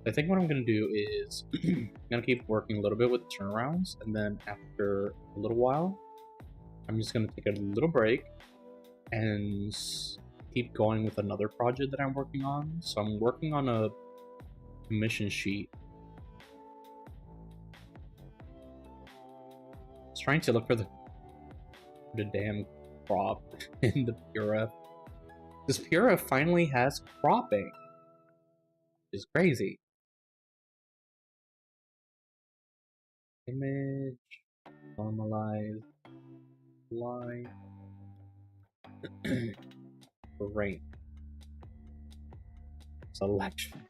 I think what I'm gonna do is I'm gonna keep working a little bit with turnarounds, and then after a little while, I'm just gonna take a little break and keep going with another project that I'm working on. So I'm working on a commission sheet. I was trying to look for the damn crop in the Pura. This Pura finally has cropping. It's crazy. Image, normalize, line, great. Selection,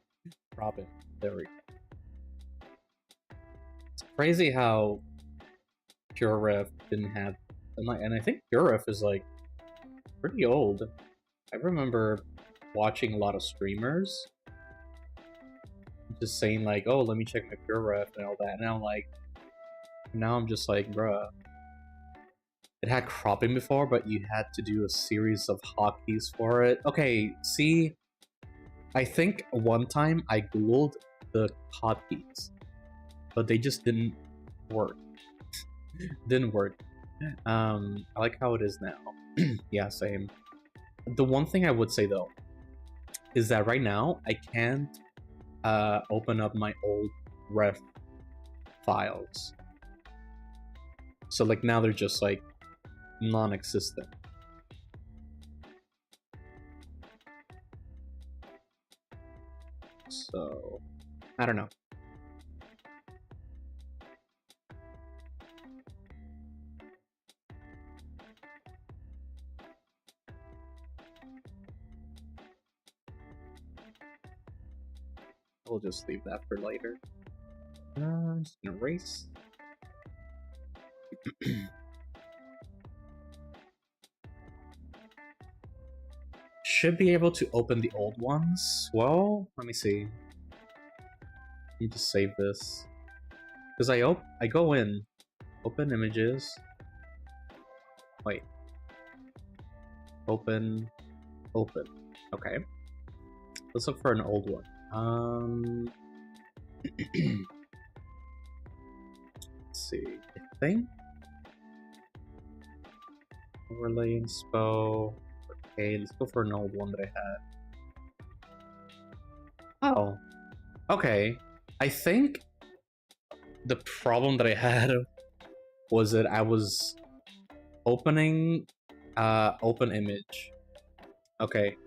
crop it. There we go. It's crazy how PureRef didn't have, and I think PureRef is like pretty old. I remember watching a lot of streamers just saying like, oh, let me check my pure ref and all that. And I'm like, now I'm just like, bruh. It had cropping before, but you had to do a series of hotkeys for it. Okay, see, I think one time I googled the hotkeys, but they just didn't work. Didn't work. I like how it is now. Yeah, same. The one thing I would say though is that right now I can't open up my old ref files. So like now they're just like non-existent. So I don't know. We'll just leave that for later. Just gonna erase. Should be able to open the old ones. Well, let me see. Let me just save this. Because I go in, open images. Wait. Open. Okay. Let's look for an old one. Let's see. I think overlay inspo. Okay, let's go for an old one that I had. Oh. Okay. I think the problem that I had was that I was opening open image. Okay.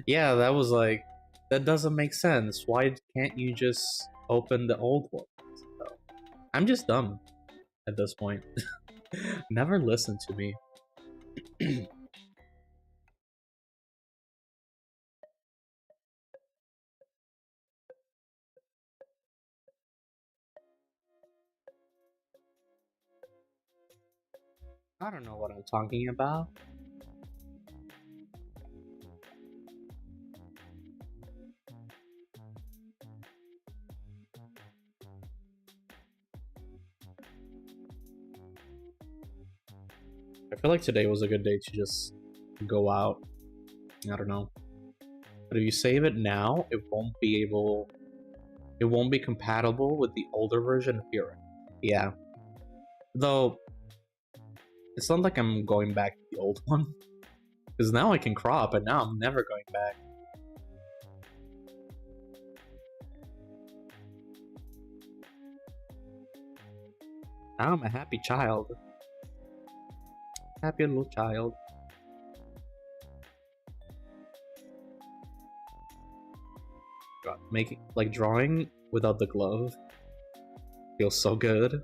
Yeah, that was like, that doesn't make sense. Why can't you just open the old one? So, I'm just dumb at this point. Never listen to me. I don't know what I'm talking about. I feel like today was a good day to just go out. I don't know. But if you save it now, it won't be compatible with the older version of Hero. Yeah. Though, it's not like I'm going back to the old one. Because now I can crop, and now I'm never going back. Now I'm a happy child. Happy little child. God, making, like, drawing without the glove feels so good.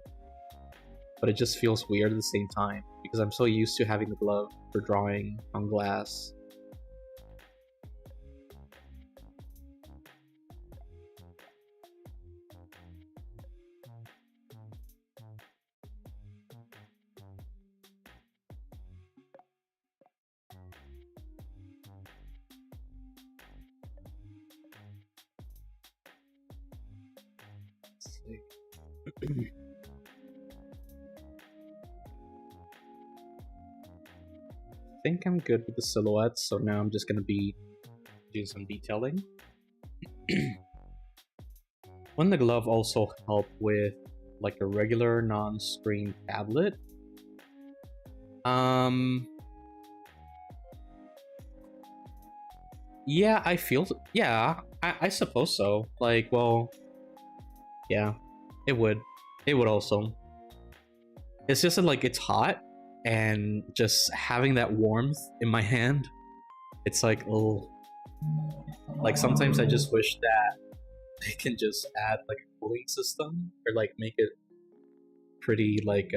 But it just feels weird at the same time. Because I'm so used to having the glove for drawing on glass. Let's see. I think I'm good with the silhouettes, so now I'm just gonna be doing some detailing. Wouldn't the glove also help with like a regular non-screen tablet? Yeah, I feel, yeah, I suppose so. Like, well, yeah, it would also. It's just that, like, it's hot, and just having that warmth in my hand, it's like, oh, like sometimes I just wish that they can just add like a cooling system or like make it pretty like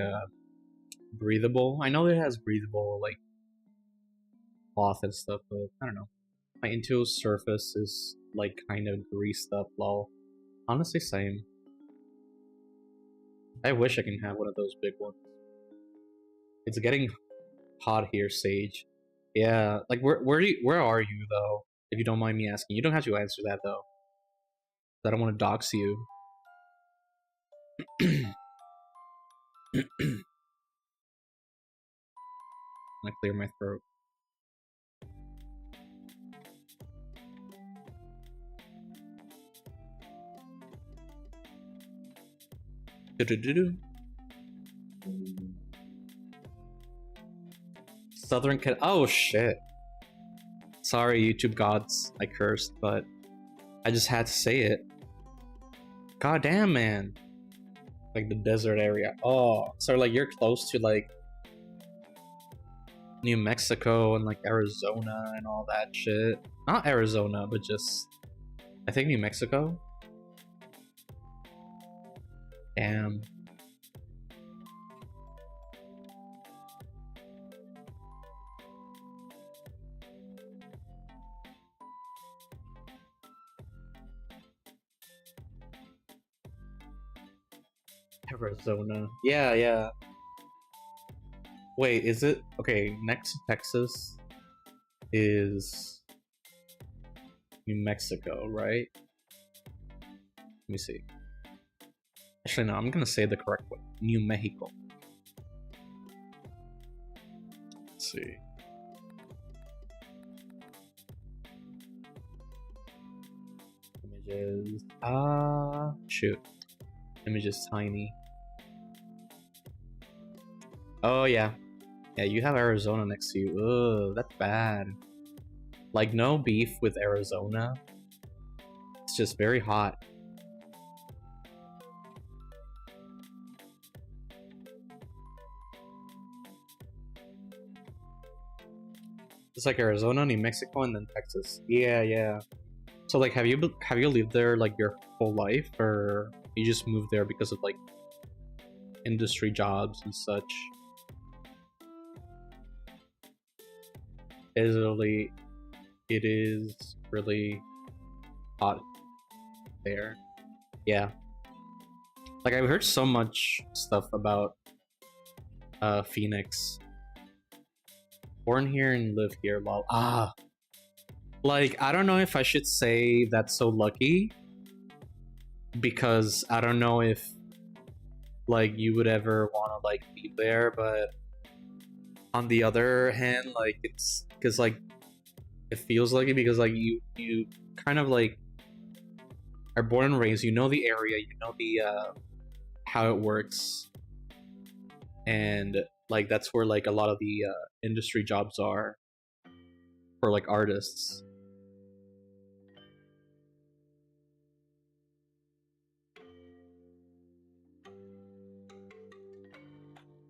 breathable. I know it has breathable like cloth and stuff, but I don't know. My Intuos surface is like kind of greased up, lol. Honestly, same. I wish I can have one of those big ones. It's getting hot here, Sage. Yeah, like where are you though? If you don't mind me asking, you don't have to answer that though. I don't want to dox you. I clear my throat. Southern Cat. Oh shit. Sorry, YouTube gods. I cursed, but I just had to say it. God damn, man. Like the desert area. Oh, so like you're close to like New Mexico and like Arizona and all that shit. Not Arizona, but just I think New Mexico. Damn. Arizona. Yeah, yeah. Wait, is it? Okay, next to Texas is New Mexico, right? Let me see. Actually, no, I'm gonna say the correct way. New Mexico. Let's see. Images. Shoot. Image is tiny. Oh, yeah. Yeah, you have Arizona next to you. Ugh, that's bad. Like, no beef with Arizona. It's just very hot. It's like Arizona, New Mexico, and then Texas. Yeah, yeah. So, like, have you lived there, like, your whole life? Or you just moved there because of, like, industry jobs and such? It is really hot there. Yeah. Like, I've heard so much stuff about Phoenix. Born here and live here, lol. Like, I don't know if I should say that's so lucky, because I don't know if like you would ever want to like be there, but on the other hand, like it's because like it feels lucky because like you kind of like are born and raised, you know the area, you know the how it works, and like that's where like a lot of the industry jobs are for like artists.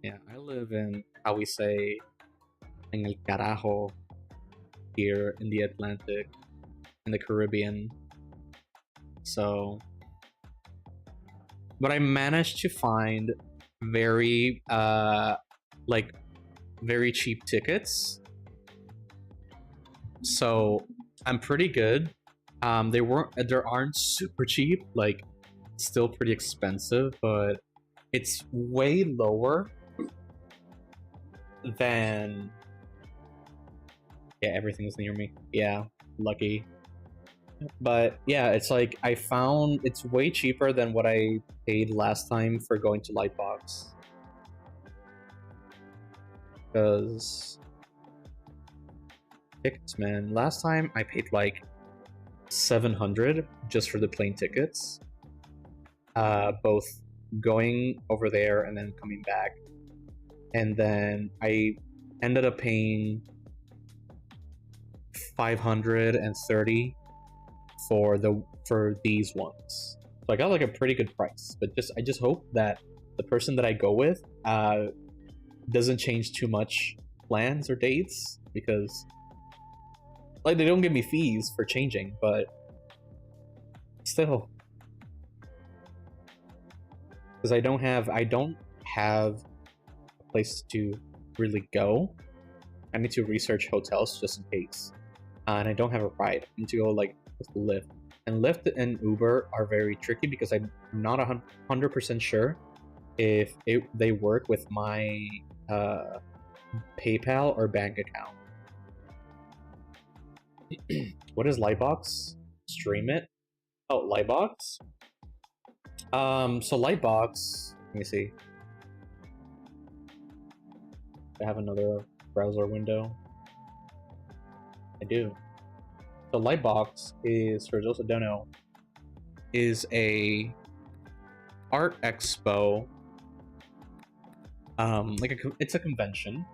Yeah, I live in, how we say, en el carajo, here in the Atlantic, in the Caribbean. So, but I managed to find very, like, very cheap tickets. So I'm pretty good. There aren't super cheap, like, still pretty expensive, but it's way lower than, yeah, everything's near me. Yeah, lucky. But yeah, it's like I found it's way cheaper than what I paid last time for going to Lightbox. Because tickets, man, last time I paid like 700 just for the plane tickets. Both going over there and then coming back. And then I ended up paying 530 for these ones. So I got like a pretty good price, but I just hope that the person that I go with doesn't change too much plans or dates, because like they don't give me fees for changing, but still, because I don't have a place to really go. I need to research hotels just in case, and I don't have a ride. I need to go like with Lyft, and Lyft and Uber are very tricky because I'm not 100% sure if they work with my PayPal or bank account. What is Lightbox? Stream it? Oh, Lightbox. So Lightbox. Let me see. I have another browser window. I do. So Lightbox is, for those that don't know, is a art expo. It's a convention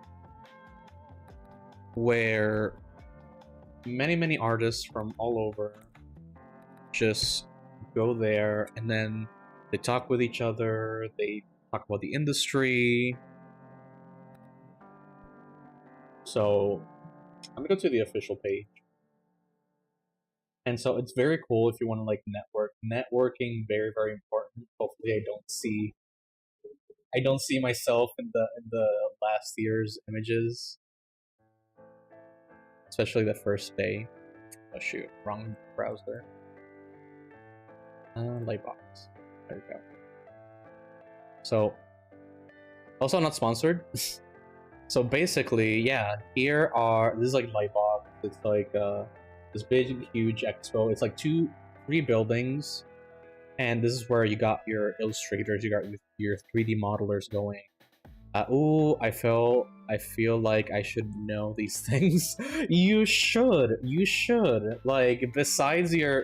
where many artists from all over just go there, and then they talk with each other, they talk about the industry. So I'm gonna go to the official page. And so it's very cool if you want to like network. Networking, very important. Hopefully I don't see myself in the last year's images. Especially the first day. Oh shoot, wrong browser. Lightbox. There we go. So, also not sponsored. So basically, yeah, this is like Lightbox. It's like this big, huge expo. It's like 3 buildings, and this is where you got your illustrators, you got your 3D modelers going. I feel like I should know these things. You should. Like, besides your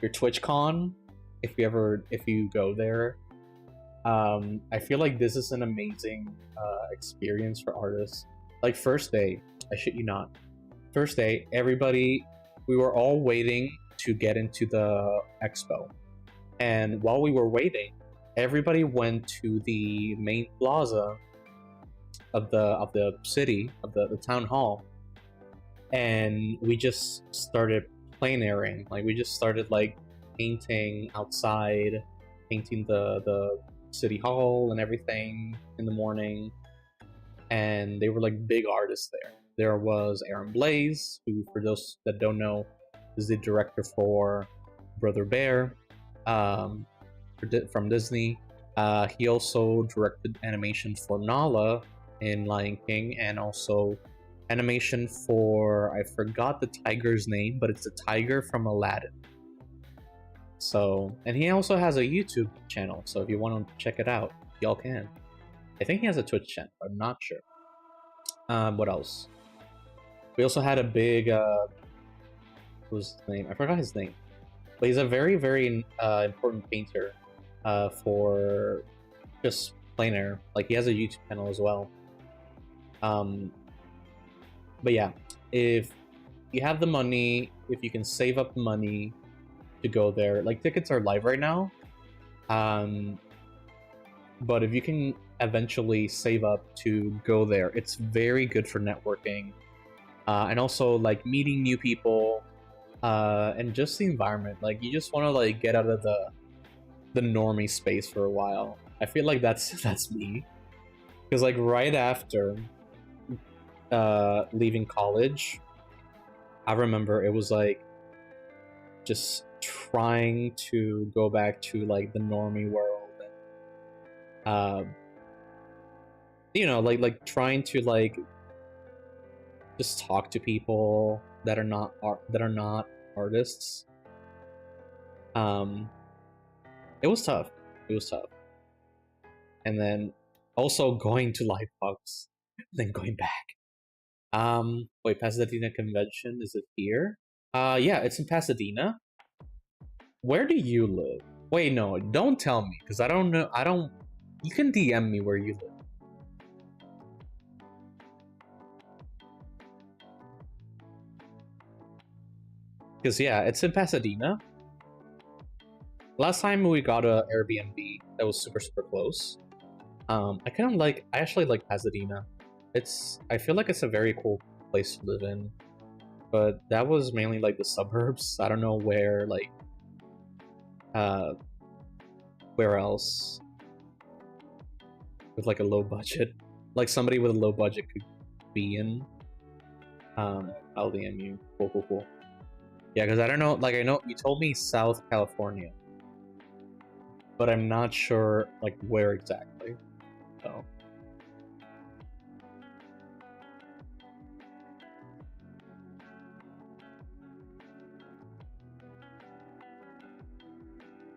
TwitchCon, if you go there, I feel like this is an amazing experience for artists. Like, first day, I shit you not. First day, we were all waiting to get into the expo. And while we were waiting, everybody went to the main plaza of the city, of the town hall, and we just started plein airing. Like, we just started like painting outside, painting the city hall and everything in the morning. And they were like big artists there. There was Aaron Blaze, who, for those that don't know, is the director for Brother Bear, from Disney. He also directed animation for Nala in Lion King, and also animation for, I forgot the tiger's name, but it's a tiger from Aladdin. So, and he also has a YouTube channel, so if you want to check it out, y'all can. I think he has a Twitch channel, I'm not sure. What else? We also had a big, what was his name? I forgot his name. But he's a very important painter for just plein air. Like, he has a YouTube channel as well. But yeah, if you have the money, if you can save up the money to go there, like, tickets are live right now. But if you can eventually save up to go there, it's very good for networking, and also like meeting new people, and just the environment. Like, you just want to like get out of the normie space for a while. I feel like that's me, because like right after leaving college, I remember it was like just trying to go back to like the normie world, and you know, like trying to like just talk to people that are not artists. It was tough. And then also going to Lightbox, then going back. Wait, Pasadena Convention, is it here? Yeah, it's in Pasadena. Where do you live? Wait, no, don't tell me, because I don't know. You can DM me where you live. Because yeah, it's in Pasadena. Last time we got a Airbnb that was super close. I actually like Pasadena. I feel like it's a very cool place to live in. But that was mainly like the suburbs. I don't know where, like, where else with like a low budget, like somebody with a low budget could be in. I'll DM you. Cool. Yeah, because I don't know, like, I know you told me South California, but I'm not sure like where exactly. So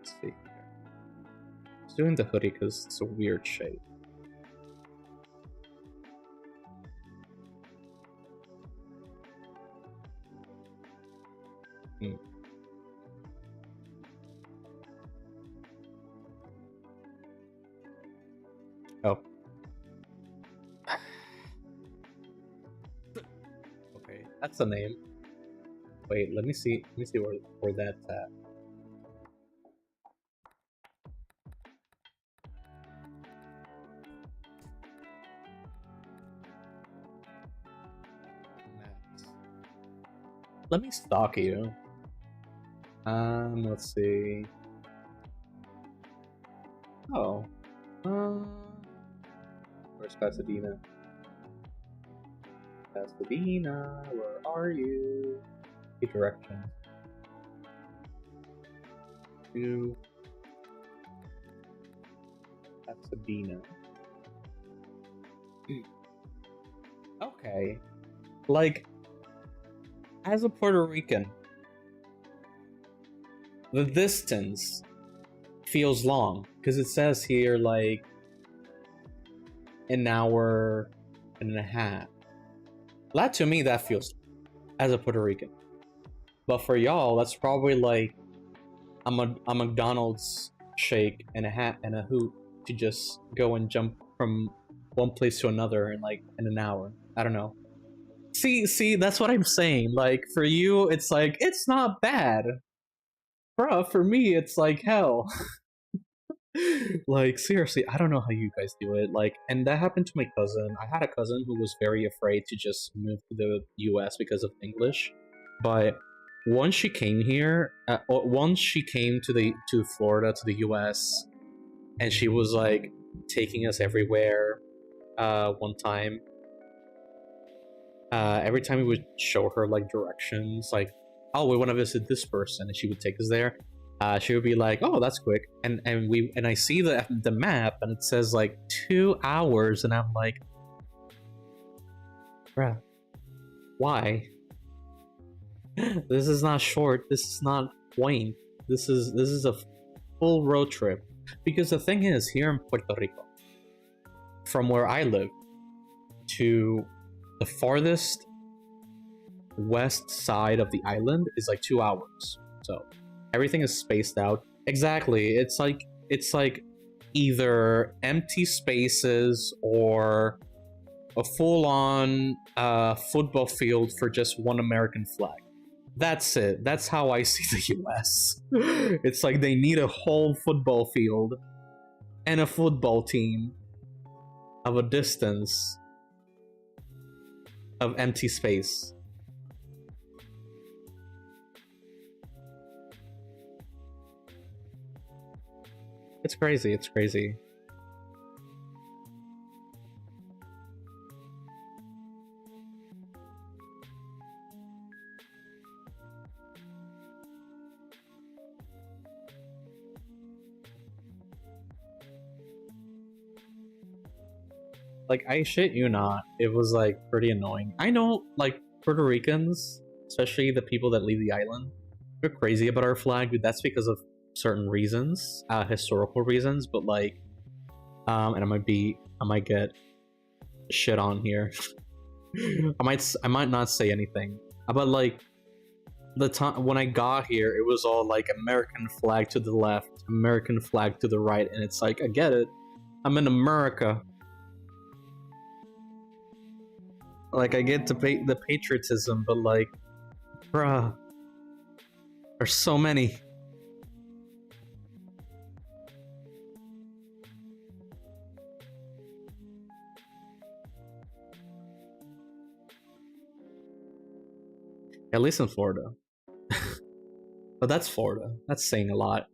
Let's see. It's doing the hoodie because it's a weird shape. Oh. Okay, that's the name. Wait, let me see where that's at. Let me stalk you. Let's see. Oh. Where's Pasadena? Pasadena, where are you? The direction. To Pasadena. Okay. Like, as a Puerto Rican, the distance feels long because it says here like an hour and a half. That to me, that feels as a Puerto Rican. But for y'all, that's probably like a McDonald's shake and a hat and a hoop to just go and jump from one place to another in like in an hour. I don't know. See, that's what I'm saying. Like for you, it's like it's not bad, bruh. For me, it's like hell. Like seriously, I don't know how you guys do it. Like, and that happened to my cousin. I had a cousin who was very afraid to just move to the U.S. because of English, but once she came here, once she came to Florida, to the U.S., and she was like taking us everywhere. One time, every time we would show her like directions, like, oh, we want to visit this person, and she would take us there. She would be like, oh, that's quick, and I see the map, and it says like 2 hours, and I'm like, bruh, why? This is not short. This is not quaint. This is a full road trip. Because the thing is, here in Puerto Rico, from where I live to the farthest west side of the island is like 2 hours. So everything is spaced out. Exactly. It's like either empty spaces or a full-on football field for just one American flag. That's it. That's how I see the US. It's like they need a whole football field and a football team of a distance of empty space. It's crazy, it's crazy. Like, I shit you not, it was like pretty annoying. I know, like, Puerto Ricans, especially the people that leave the island, they're crazy about our flag, but that's because of certain reasons, historical reasons, but like, and I might get shit on here. I might not say anything, but like, the time when I got here, it was all like American flag to the left, American flag to the right, and it's like, I get it, I'm in America. Like, I get the patriotism, but like, bruh, there's so many. At least in Florida. But that's Florida. That's saying a lot.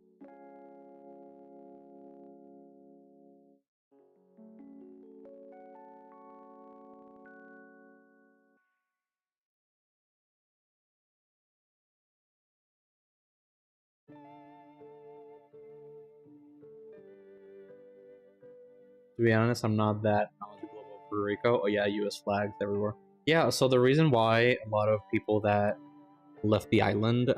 To be honest, I'm not that knowledgeable about Puerto Rico. Oh yeah, US flags everywhere. Yeah, so the reason why a lot of people that left the island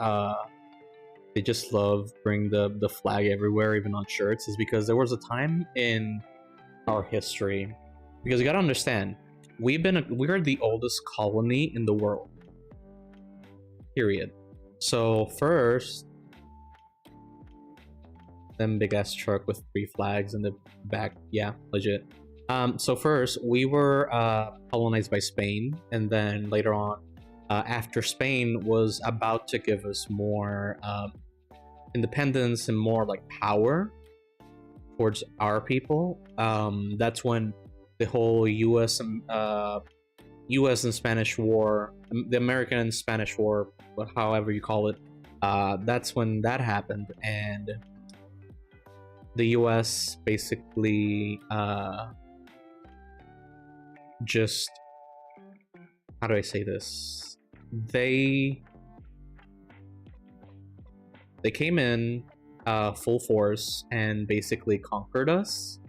they just love bring the flag everywhere, even on shirts, is because there was a time in our history, because you gotta understand, we're the oldest colony in the world, period. So first, them big ass truck with 3 flags in the back, yeah, legit. So first we were colonized by Spain, and then later on, after Spain was about to give us more independence and more like power towards our people, that's when the whole U.S. and Spanish War, the American and Spanish War, but however you call it, that's when that happened, and the U.S. basically just, how do I say this? They came in full force and basically conquered us.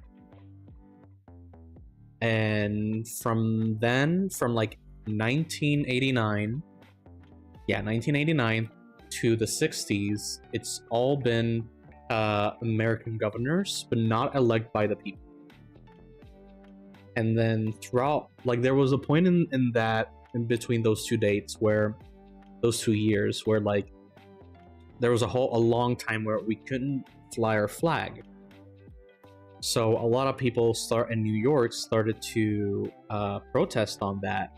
And from then, from like 1989 to the 60s, it's all been American governors, but not elected by the people. And then throughout, like, there was a point in between those 2 dates, where those 2 years, where like there was a long time where we couldn't fly our flag. So a lot of people in New York started to protest on that,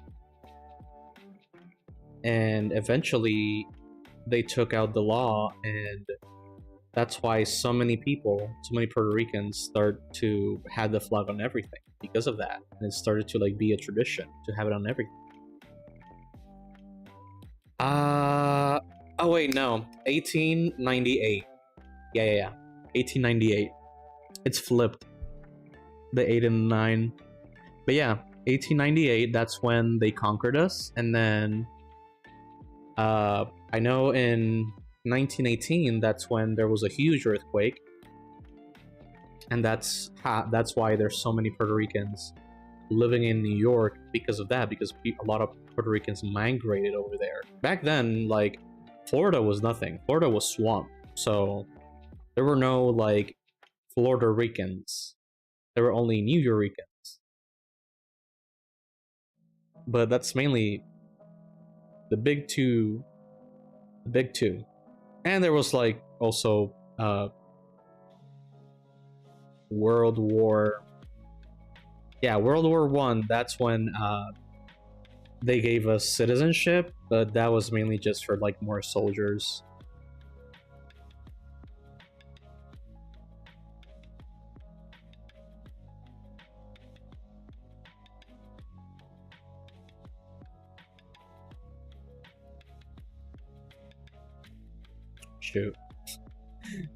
and eventually they took out the law, and that's why so many Puerto Ricans start to have the flag on everything because of that, and it started to like be a tradition to have it on everything. Oh wait, no, 1898. Yeah. 1898. It's flipped, the 8 and 9. But yeah, 1898, that's when they conquered us. And then I know in 1918, that's when there was a huge earthquake, and that's why there's so many Puerto Ricans living in New York because of that, because a lot of Puerto Ricans migrated over there. Back then, like, Florida was nothing. Florida was swamp, so there were no like Florida Ricans. There were only New Yorkers. But that's mainly the big two. And there was like also World War One. That's when they gave us citizenship, but that was mainly just for like more soldiers. Shoot.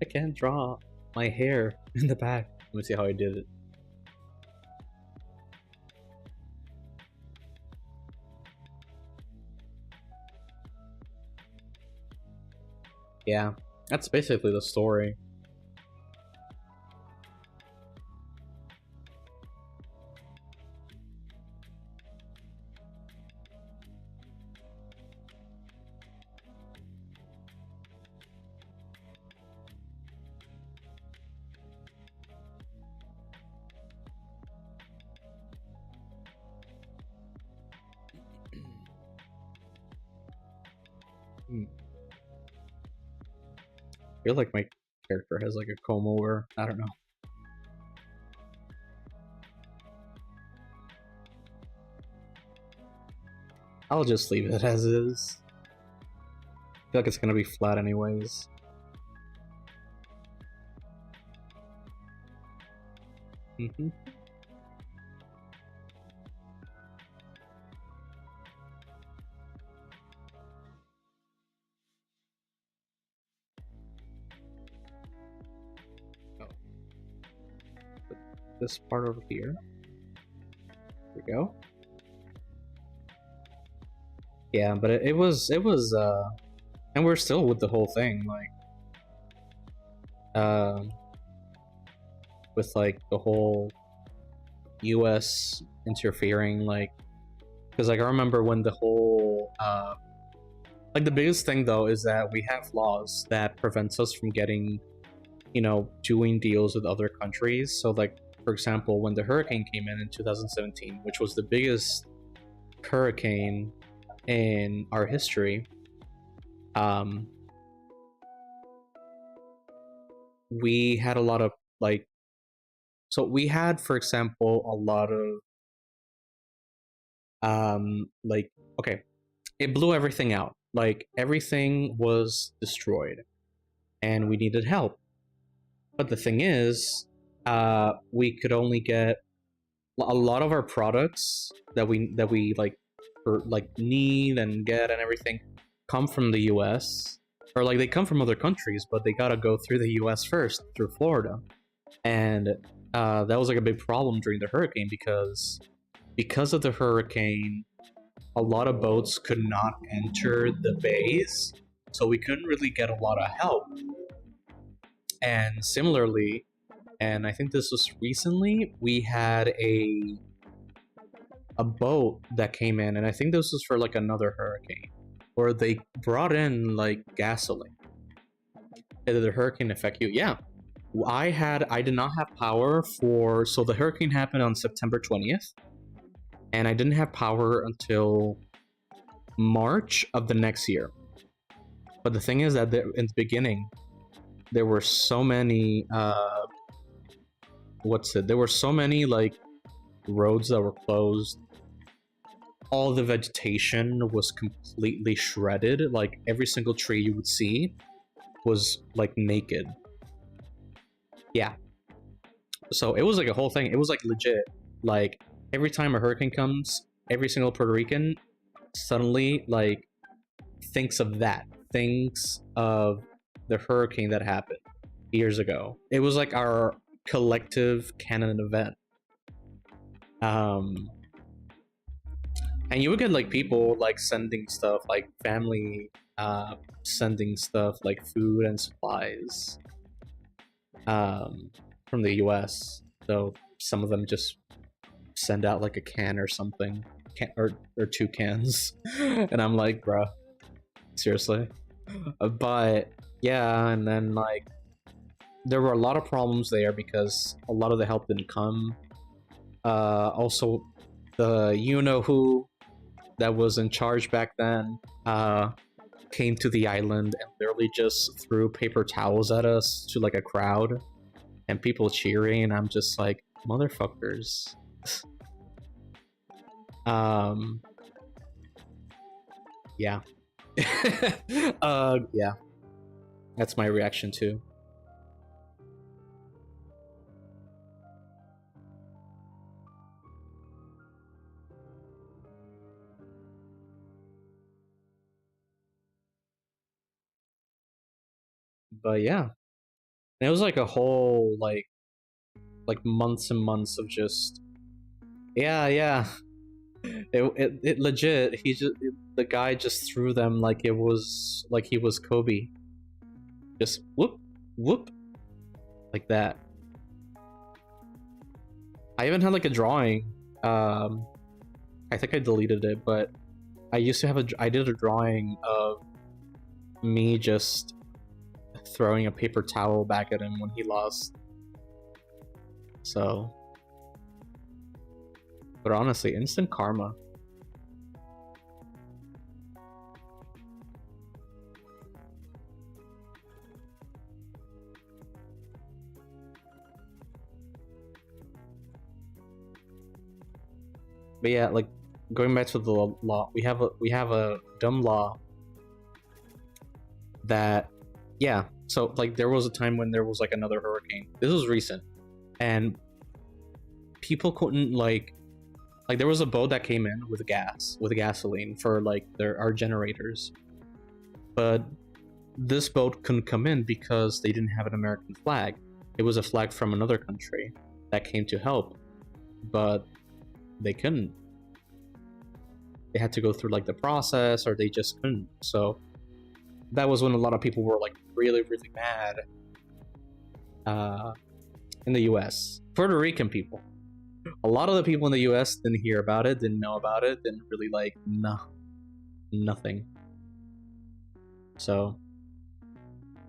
I can't draw my hair in the back. Let me see how I did it. Yeah, that's basically the story. I feel like my character has like a comb over. I don't know. I'll just leave it as is. I feel like it's gonna be flat anyways. Mm-hmm. This part over here. There we go. Yeah, but it was and we're still with the whole thing, like with like the whole US interfering, like, because like I remember when the whole Like the biggest thing though is that we have laws that prevents us from getting, doing deals with other countries. So like, for example, when the hurricane came in 2017, which was the biggest hurricane in our history, we had a lot of like, so we had, for example, a lot of like, okay, it blew everything out. Like everything was destroyed and we needed help. But the thing is, we could only get a lot of our products that we like need and get and everything come from the US, or like they come from other countries, but they gotta go through the US first, through Florida. And that was like a big problem during the hurricane because of the hurricane, a lot of boats could not enter the bays, so we couldn't really get a lot of help. And similarly, and I think this was recently, we had a boat that came in, and I think this was for like another hurricane, where they brought in like gasoline. Did the hurricane affect you? Yeah. I did not have power so the hurricane happened on September 20th, and I didn't have power until March of the next year. But the thing is that in the beginning, there were so many there were so many like roads that were closed. All the vegetation was completely shredded. Like every single tree you would see was like naked. Yeah. So it was like a whole thing. It was like legit. Like every time a hurricane comes, every single Puerto Rican suddenly like thinks of the hurricane that happened years ago. It was like our collective canon event. And you would get like people like sending stuff, like family sending stuff like food and supplies from the US. So some of them just send out like a can or something, or 2 cans. And I'm like, bruh, seriously? But yeah, and then like there were a lot of problems there because a lot of the help didn't come. Also, the you-know-who that was in charge back then came to the island and literally just threw paper towels at us to like a crowd and people cheering, and I'm just like, motherfuckers. Yeah. Yeah. That's my reaction too. But yeah. And it was like a whole like months and months of just yeah. It legit, the guy just threw them like it was like he was Kobe. Just whoop whoop like that. I even had like a drawing. I think I deleted it, but I used to have I did a drawing of me just throwing a paper towel back at him when he lost. So, but honestly, instant karma. But yeah, like going back to the law, we have a dumb law that, yeah. So like there was a time when there was like another hurricane. This was recent, and people couldn't like there was a boat that came in with gasoline for like our generators, but this boat couldn't come in because they didn't have an American flag. It was a flag from another country that came to help, but they couldn't. They had to go through like the process, or they just couldn't. So that was when a lot of people were like really mad in the US. Puerto Rican people. A lot of the people in the US didn't hear about it, didn't know about it, didn't really like nothing. So,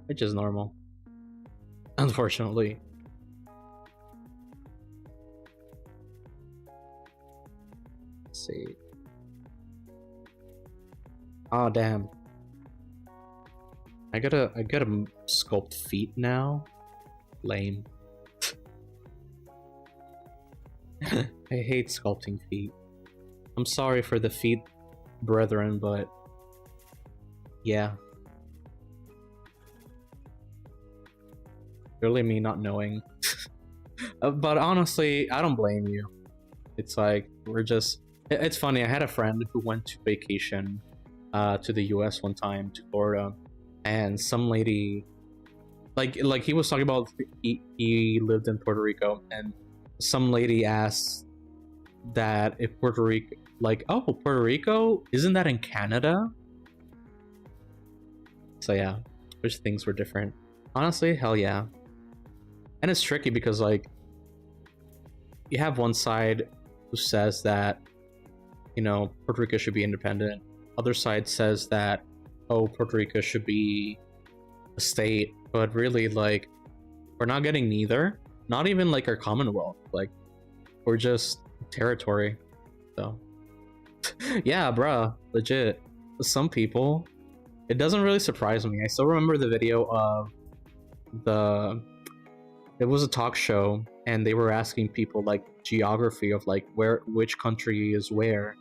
which is normal, unfortunately. Let's see. Oh damn. I gotta sculpt feet now. Lame. I hate sculpting feet. I'm sorry for the feet brethren, but yeah. Really me not knowing. But honestly, I don't blame you. It's like, it's funny, I had a friend who went to vacation to the US one time, to Florida, and some lady, like he was talking about, he lived in Puerto Rico, and some lady asked that if Puerto Rico, like, oh, Puerto Rico, isn't that in Canada? So yeah, wish things were different. Honestly, hell yeah. And it's tricky because, like, you have one side who says that, you know, Puerto Rico should be independent. Other side says that, oh, Puerto Rico should be a state. But really, like, we're not getting neither. Not even like our Commonwealth. Like, we're just territory. So yeah, bruh, legit. Some people, it doesn't really surprise me. I still remember the video of it was a talk show, and they were asking people like geography of like which country is where,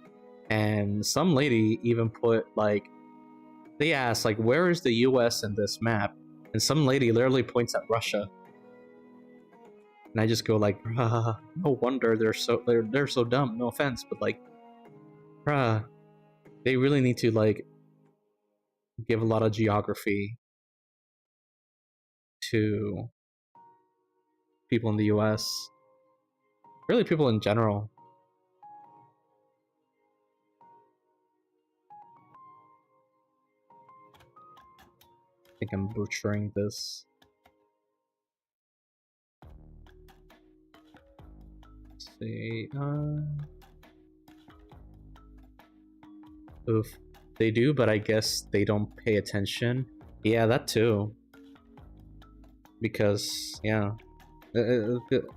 and some lady even put, like, they asked like, where is the US in this map, and some lady literally points at Russia, and I just go like, bruh, no wonder they're so dumb. No offense, but like, bruh, they really need to like give a lot of geography to people in the US, really people in general. I think I'm butchering this. Let's see, oof. They do, but I guess they don't pay attention. Yeah, that too. Because, yeah, the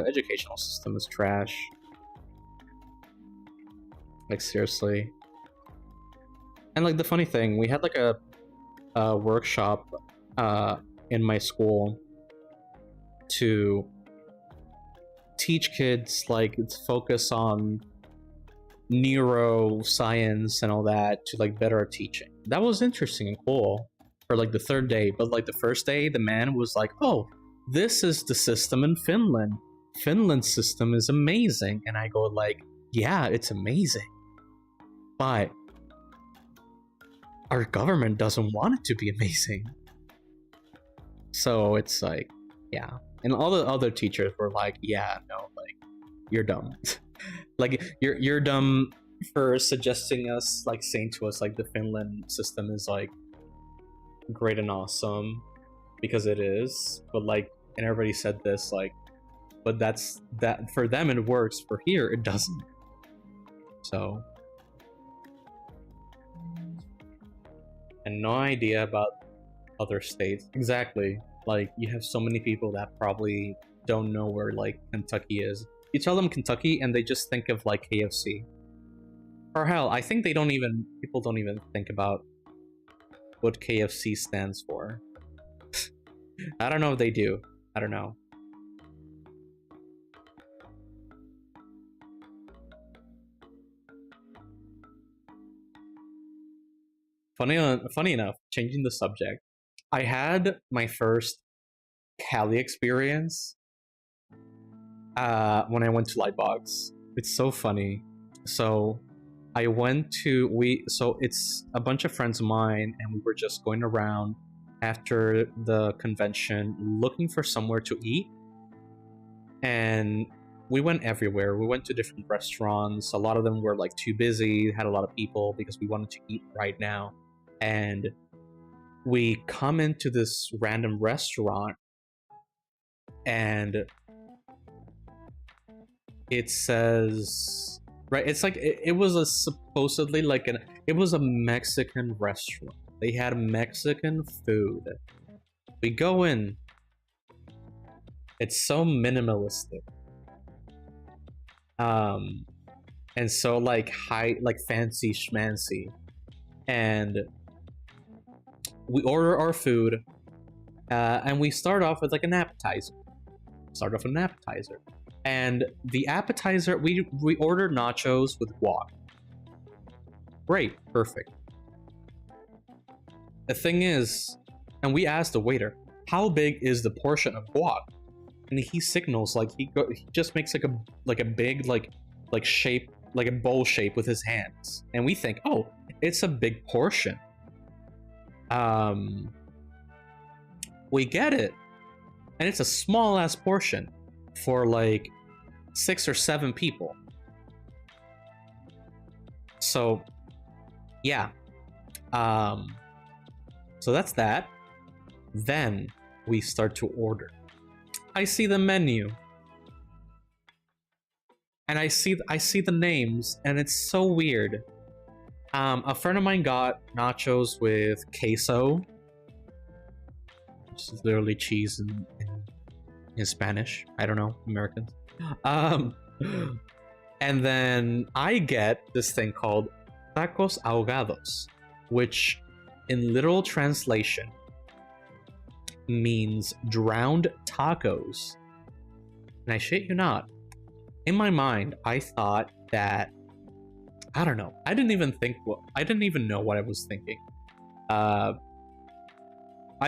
educational system is trash. Like, seriously. And like, the funny thing, we had like a workshop in my school to teach kids, like, focus on neuroscience and all that to like better teaching. That was interesting and cool for like the third day, but like the first day, the man was like, oh, this is the system in Finland. Finland's system is amazing. And I go like, yeah, it's amazing, but our government doesn't want it to be amazing. So it's like, yeah. And all the other teachers were like, yeah, no, like, you're dumb. Like, you're dumb for suggesting us, like, saying to us like the Finland system is like great and awesome, because it is, but like, and everybody said this, like, but that for them it works, for here it doesn't. So, and no idea about other states. Exactly. Like, you have so many people that probably don't know where like Kentucky is. You tell them Kentucky and they just think of like KFC. Or hell, I think people don't even think about what KFC stands for. I don't know if they do. I don't know. Funny enough, changing the subject, I had my first Cali experience when I went to Lightbox. It's so funny. So I went to so it's a bunch of friends of mine, and we were just going around after the convention looking for somewhere to eat, and we went everywhere. We went to different restaurants. A lot of them were like too busy, had a lot of people, because we wanted to eat right now. And we come into this random restaurant, and it says, right, it's like, it was a supposedly like it was a Mexican restaurant, They had Mexican food. We go in. It's so minimalistic. And so like fancy schmancy. And we order our food, and we start off with like an appetizer. And the appetizer, we ordered nachos with guac. Great, perfect. The thing is, and we asked the waiter, how big is the portion of guac? And he signals like he just makes like a big shape, like a bowl shape with his hands. And we think, oh, it's a big portion. We get it, and it's a small ass portion for like 6 or 7 people. So yeah, so that's that. Then we start to order. I see the menu, and I see the names, and it's so weird. A friend of mine got nachos with queso, which is literally cheese in Spanish. I don't know, Americans. And then I get this thing called tacos ahogados, which in literal translation means drowned tacos. And I shit you not, in my mind, I thought that, I don't know. I didn't even know what I was thinking. I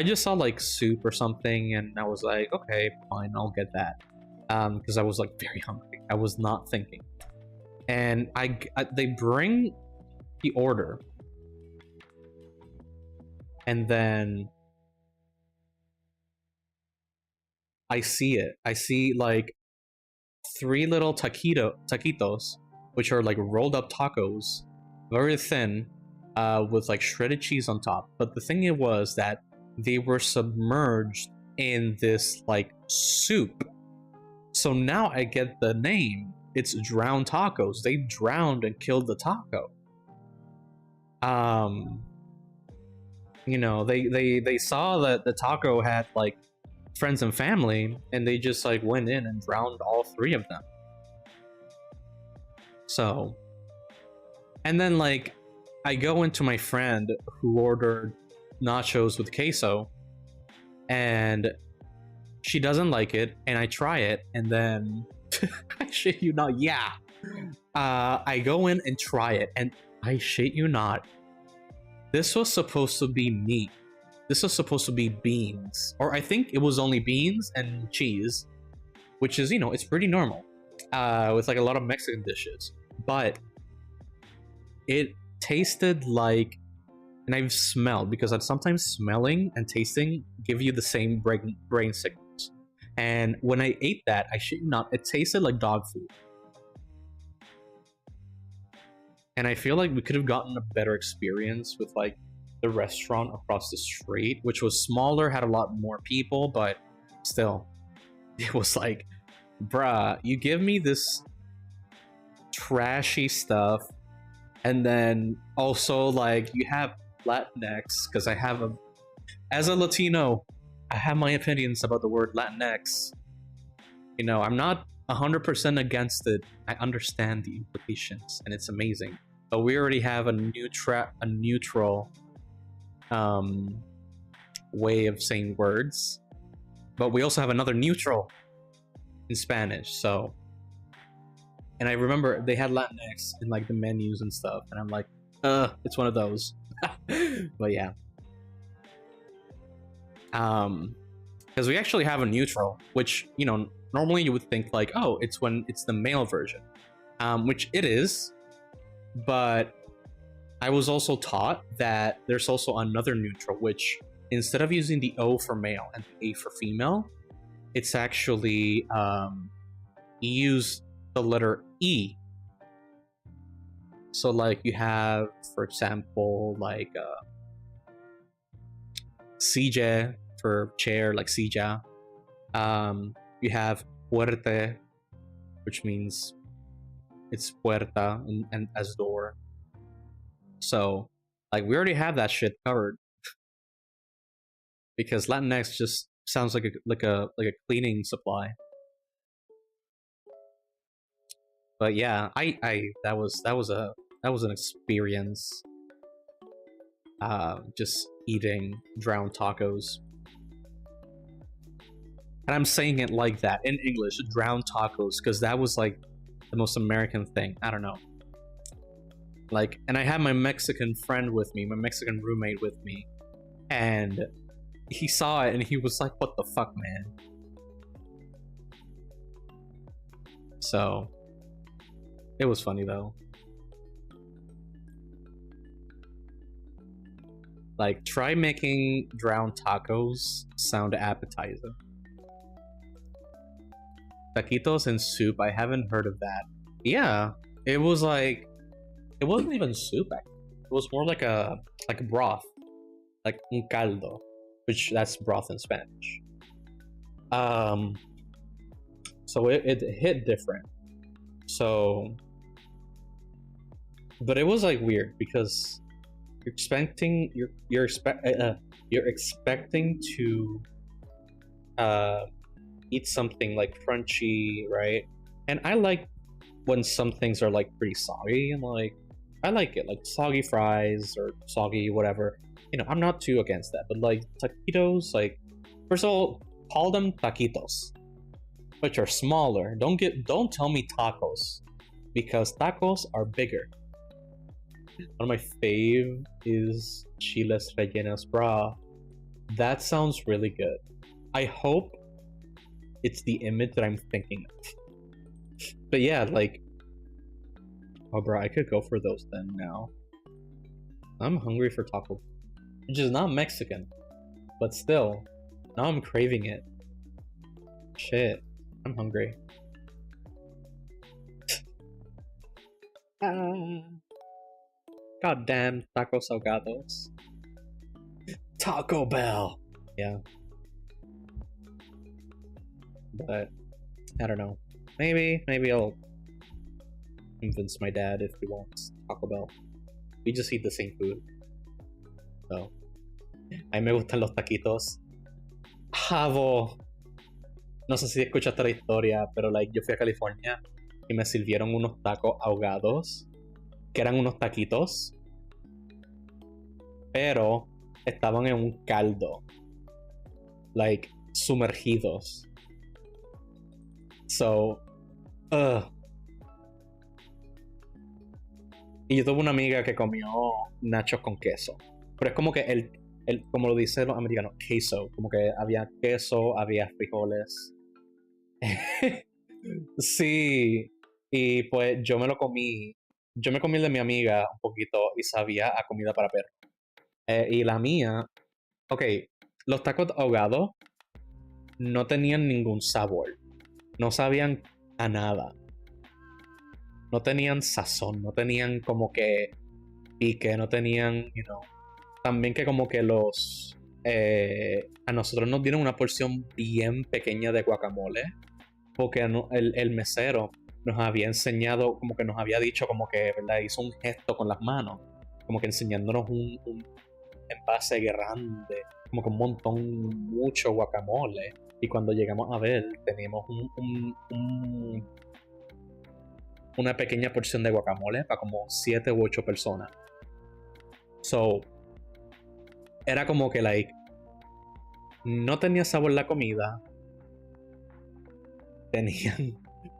just saw like soup or something, and I was like, okay, fine, I'll get that. Because I was like very hungry. I was not thinking. And they bring the order, and then I see it. I see like 3 little taquitos, which are like rolled up tacos, very thin, with like shredded cheese on top. But the thing was that they were submerged in this like soup. So now I get the name. It's drowned tacos. They drowned and killed the taco. You know, they saw that the taco had like friends and family, and they just like went in and drowned all 3 of them. So, and then like I go into my friend who ordered nachos with queso, and she doesn't like it, and I try it, and then I shit you not, yeah. I go in and try it, and I shit you not, this was supposed to be meat. This was supposed to be beans, or I think it was only beans and cheese, which is, you know, it's pretty normal with like a lot of Mexican dishes. But it tasted like, and I've smelled, because sometimes smelling and tasting give you the same brain signals. And when I ate that, I shit you not, it tasted like dog food. And I feel like we could have gotten a better experience with like the restaurant across the street, which was smaller, had a lot more people, but still, it was like, bruh, you give me this trashy stuff, and then also like you have Latinx, because as a Latino, I have my opinions about the word Latinx. You know, I'm not 100% against it. I understand the implications, and it's amazing. But we already have a neutral way of saying words, but we also have another neutral in Spanish. So, and I remember they had Latinx in like the menus and stuff, and I'm like, it's one of those. But yeah, because we actually have a neutral, which, you know, normally you would think like, oh, it's when it's the male version, which it is. But I was also taught that there's also another neutral, which instead of using the O for male and the A for female, it's actually you use the letter E. So like you have, for example, like CJ for chair, like silla. You have puerte, which means it's puerta and as door. So Like, we already have that shit covered. Because Latinx just sounds like a cleaning supply. But yeah, that was an experience. Just eating drowned tacos. And I'm saying it like that in English, drowned tacos, because that was like the most American thing. I don't know. Like, and I had my Mexican friend with me, my Mexican roommate with me, and he saw it and he was like, "What the fuck, man?" So it was funny though. Like, try making drowned tacos sound appetizer. Taquitos and soup, I haven't heard of that. Yeah, it was like, it wasn't even soup. It was more like a broth, like un caldo, which that's broth in Spanish. So it hit different. So, but it was like weird because you're expecting you're expecting to eat something like crunchy, right? And I like when some things are like pretty soggy, and like I like it, like soggy fries or soggy whatever. You know, I'm not too against that, but like taquitos, like, first of all, call them taquitos, which are smaller. Don't tell me tacos, because tacos are bigger. One of my fave is chiles rellenas, brah. That sounds really good. I hope it's the image that I'm thinking of. But yeah, like, oh bro, I could go for those then now. I'm hungry for taco, which is not Mexican, but still, now I'm craving it. Shit, I'm hungry. Goddamn taco salgados. Taco Bell. Yeah. But I don't know. Maybe I'll convince my dad if he wants Taco Bell. We just eat the same food. So, a mí me gustan los taquitos. Javo. No sé si escuchaste la historia, pero like, yo fui a California y me sirvieron unos tacos ahogados, que eran unos taquitos, pero estaban en un caldo, like, sumergidos. So, y yo tuve una amiga que comió nachos con queso, pero es como que como lo dicen los americanos, queso, como que había queso, había frijoles. Sí, y pues yo me comí el de mi amiga un poquito y sabía a comida para perro. Y la mía, ok, los tacos ahogados no tenían ningún sabor, no sabían a nada, no tenían sazón, no tenían como que pique, no tenían, también que como que a nosotros nos dieron una porción bien pequeña de guacamole, porque el mesero nos había enseñado, como que nos había dicho, como que, ¿verdad? Hizo un gesto con las manos, como que enseñándonos un envase grande, como que un montón, mucho guacamole. Y cuando llegamos a ver, teníamos una pequeña porción de guacamole para como 7 u 8 personas. So, era como que, like, no tenía sabor la comida.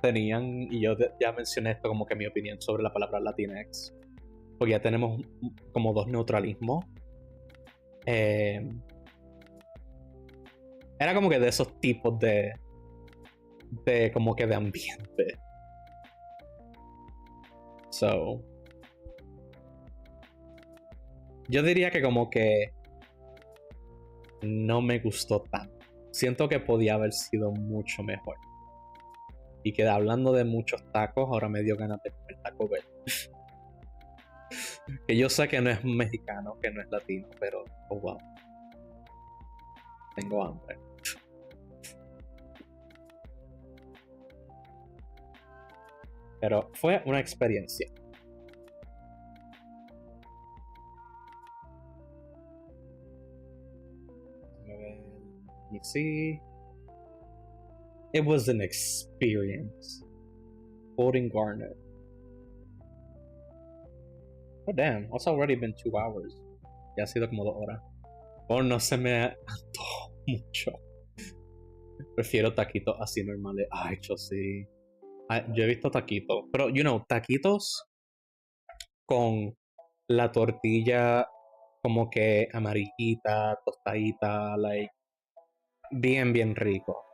Tenían, y yo ya mencioné esto como que mi opinión sobre la palabra Latinx, porque ya tenemos como dos neutralismos. Era como que de esos tipos de como que de ambiente. So, yo diría que como que no me gustó tanto. Siento que podía haber sido mucho mejor. Y que hablando de muchos tacos, ahora me dio ganas de comer Taco Bell. Que yo sé que no es mexicano, que no es latino, pero oh wow. Tengo hambre. Pero fue una experiencia. Let me see. It was an experience. Golden Garnet. Oh damn, it's already been 2 hours. Ya ha sido como 2 horas. Oh, no se me antojó mucho. Prefiero taquitos así normales. Ay, yo sí. Yo he visto taquitos. Pero, taquitos con la tortilla como que amarillita, tostadita, like, bien rico.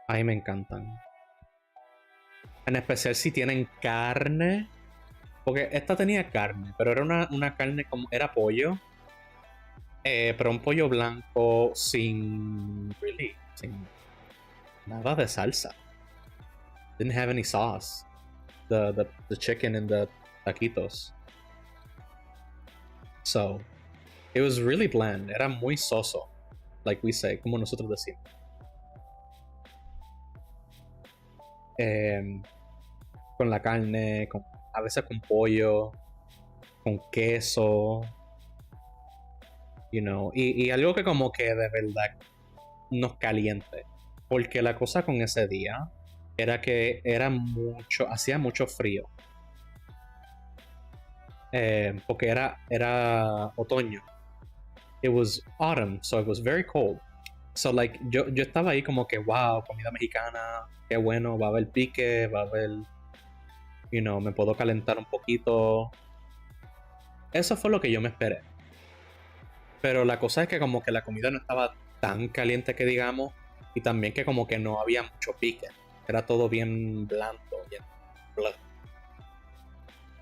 A mí me encantan. En especial si tienen carne. Porque esta tenía carne, pero era una carne como... Era pollo. Pero un pollo blanco sin nada de salsa. Didn't have any sauce. The chicken and the taquitos. So it was really bland. Era muy soso, like we say, como nosotros decimos. Con la carne, a veces con pollo, con queso, y algo que como que de verdad nos caliente. Porque la cosa con ese día era que hacía mucho frío. Porque era otoño. It was autumn, so it was very cold. So like yo estaba ahí como que wow, comida mexicana, qué bueno, va a haber pique, va a haber, me puedo calentar un poquito. Eso fue lo que yo me esperé. Pero la cosa es que como que la comida no estaba tan caliente que digamos, y también que como que no había mucho pique. Era todo bien blando, bien blah.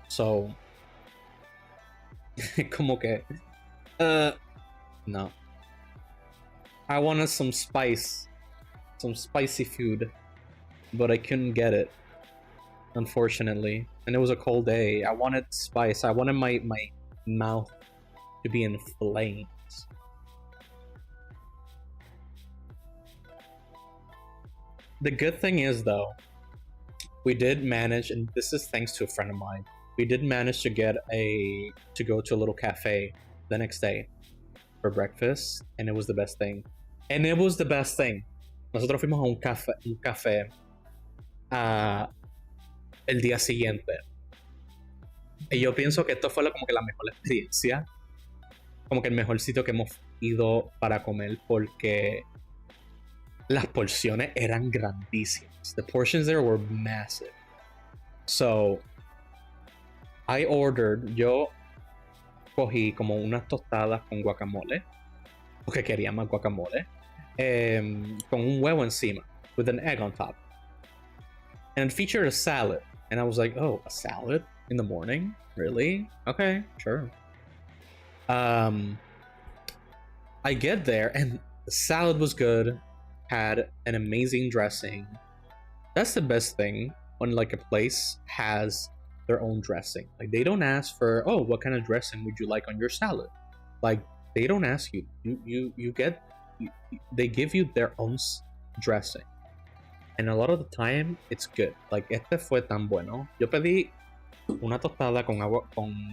So como que no. I wanted some spicy food, but I couldn't get it, unfortunately. And it was a cold day. I wanted spice. I wanted my mouth to be in flames. The good thing is, though, we did manage, and this is thanks to a friend of mine, we did manage to to go to a little cafe the next day for breakfast, and it was the best thing. Nosotros fuimos a un café el día siguiente. Y yo pienso que esto fue como que la mejor experiencia, como que el mejor sitio que hemos ido para comer, porque las porciones eran grandísimas. The portions there were massive. So yo cogí como unas tostadas con guacamole, porque quería más guacamole, con un huevo encima, with an egg on top. And it featured a salad. And I was like, oh, a salad in the morning? Really? Okay, sure. I get there and the salad was good, had an amazing dressing. That's the best thing when like a place has their own dressing. Like they don't ask for, oh, what kind of dressing would you like on your salad? Like they don't ask you. They give you their own dressing. And a lot of the time, it's good. Like, este fue tan bueno. Yo pedí una tostada con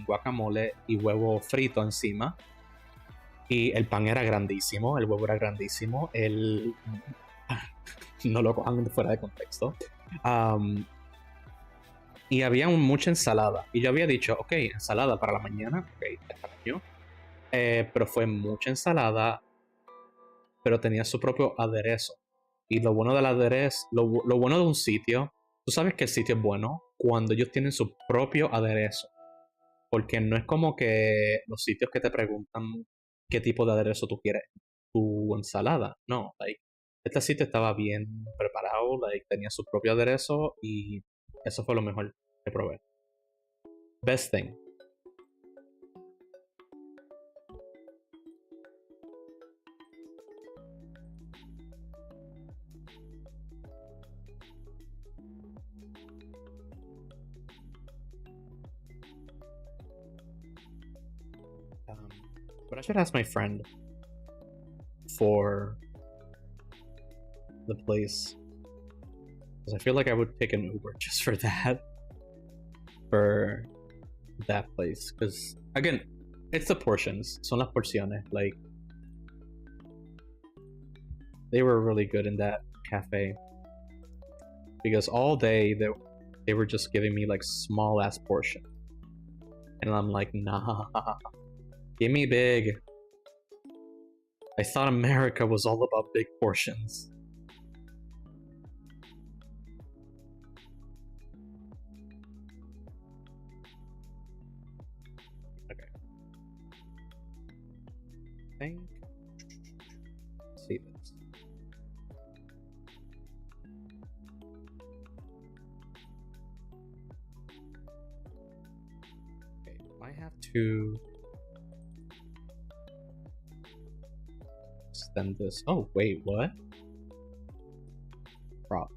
guacamole y huevo frito encima. Y el pan era grandísimo, el huevo era grandísimo. No lo cojan fuera de contexto. Y había mucha ensalada. Y yo había dicho, ok, ensalada para la mañana. Ok, está bien. Pero fue mucha ensalada, pero tenía su propio aderezo. Y lo bueno del aderezo, lo bueno de un sitio, tú sabes que el sitio es bueno cuando ellos tienen su propio aderezo. Porque no es como que los sitios que te preguntan qué tipo de aderezo tú quieres tu ensalada. No, like, este sitio estaba bien preparado, like, tenía su propio aderezo y eso fue lo mejor que probé. Best thing. But I should ask my friend for the place, because I feel like I would take an Uber just for that, place. Because again, it's the portions, son las porciones. Like they were really good in that cafe. Because all day they were just giving me like small ass portion. And I'm like, nah, give me big. I thought America was all about big portions. Okay. I think. Let's see this. Okay, I have to extend this. Oh, wait, what? Prop.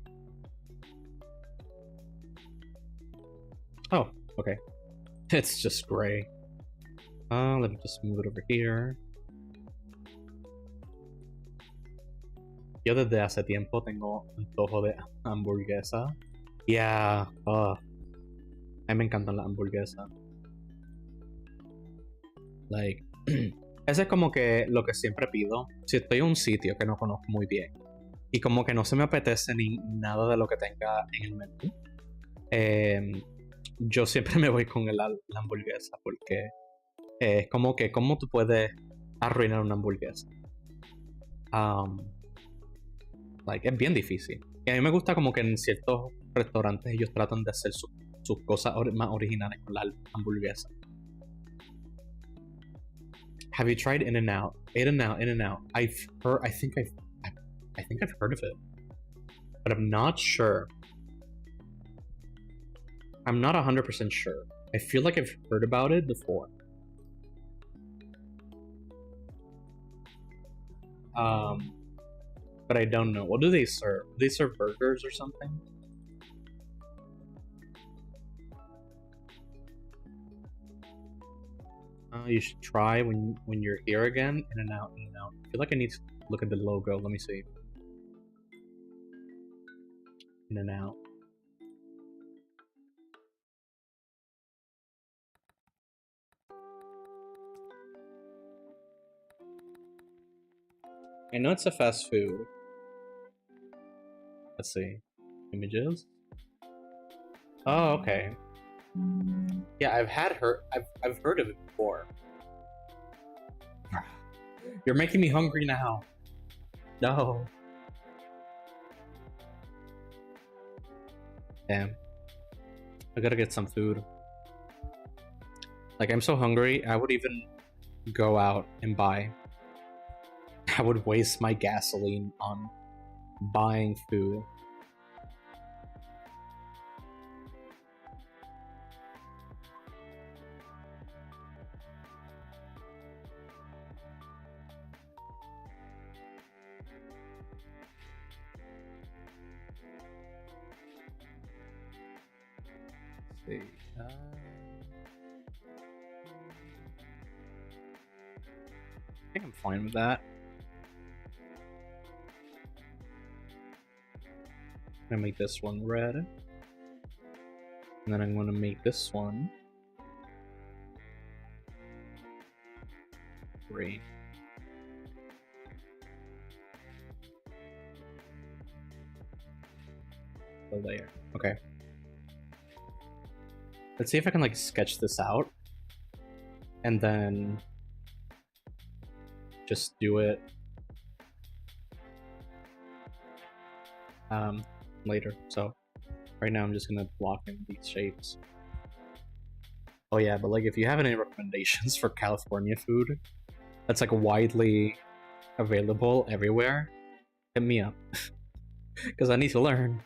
Oh, okay. It's just gray. Let me just move it over here. Yo desde hace tiempo tengo antojo de hamburguesa. Yeah, a mí me encantan las hamburguesas. Like, ese es como que lo que siempre pido si estoy en un sitio que no conozco muy bien y como que no se me apetece ni nada de lo que tenga en el menú. Yo siempre me voy con la hamburguesa porque es como que cómo tú puedes arruinar una hamburguesa. Like, es bien difícil. Y a mí me gusta como que en ciertos restaurantes ellos tratan de hacer sus cosas más originales con la hamburguesa. Have you tried In-N-Out? In-N-Out. I think I've heard of it, but I'm not sure. I'm not 100% sure. I feel like I've heard about it before. But I don't know. What do they serve? Do they serve burgers or something? You should try when you're here again. In-N-Out, In-N-Out. I feel like I need to look at the logo. Let me see. In-N-Out. I know it's a fast food. Let's see. Images. Oh, okay. Yeah, I've heard of it before. You're making me hungry now. No. Damn. I gotta get some food. Like, I'm so hungry, I would even go out and buy. I would waste my gasoline on buying food. Let's see. I think I'm fine with that. I'm gonna make this one red. And then I'm gonna make this one green. The layer. Okay. Let's see if I can like sketch this out. And then just do it later. So right now I'm just gonna block in these shapes. Oh yeah, but like if you have any recommendations for California food that's like widely available everywhere, hit me up. Because I need to learn.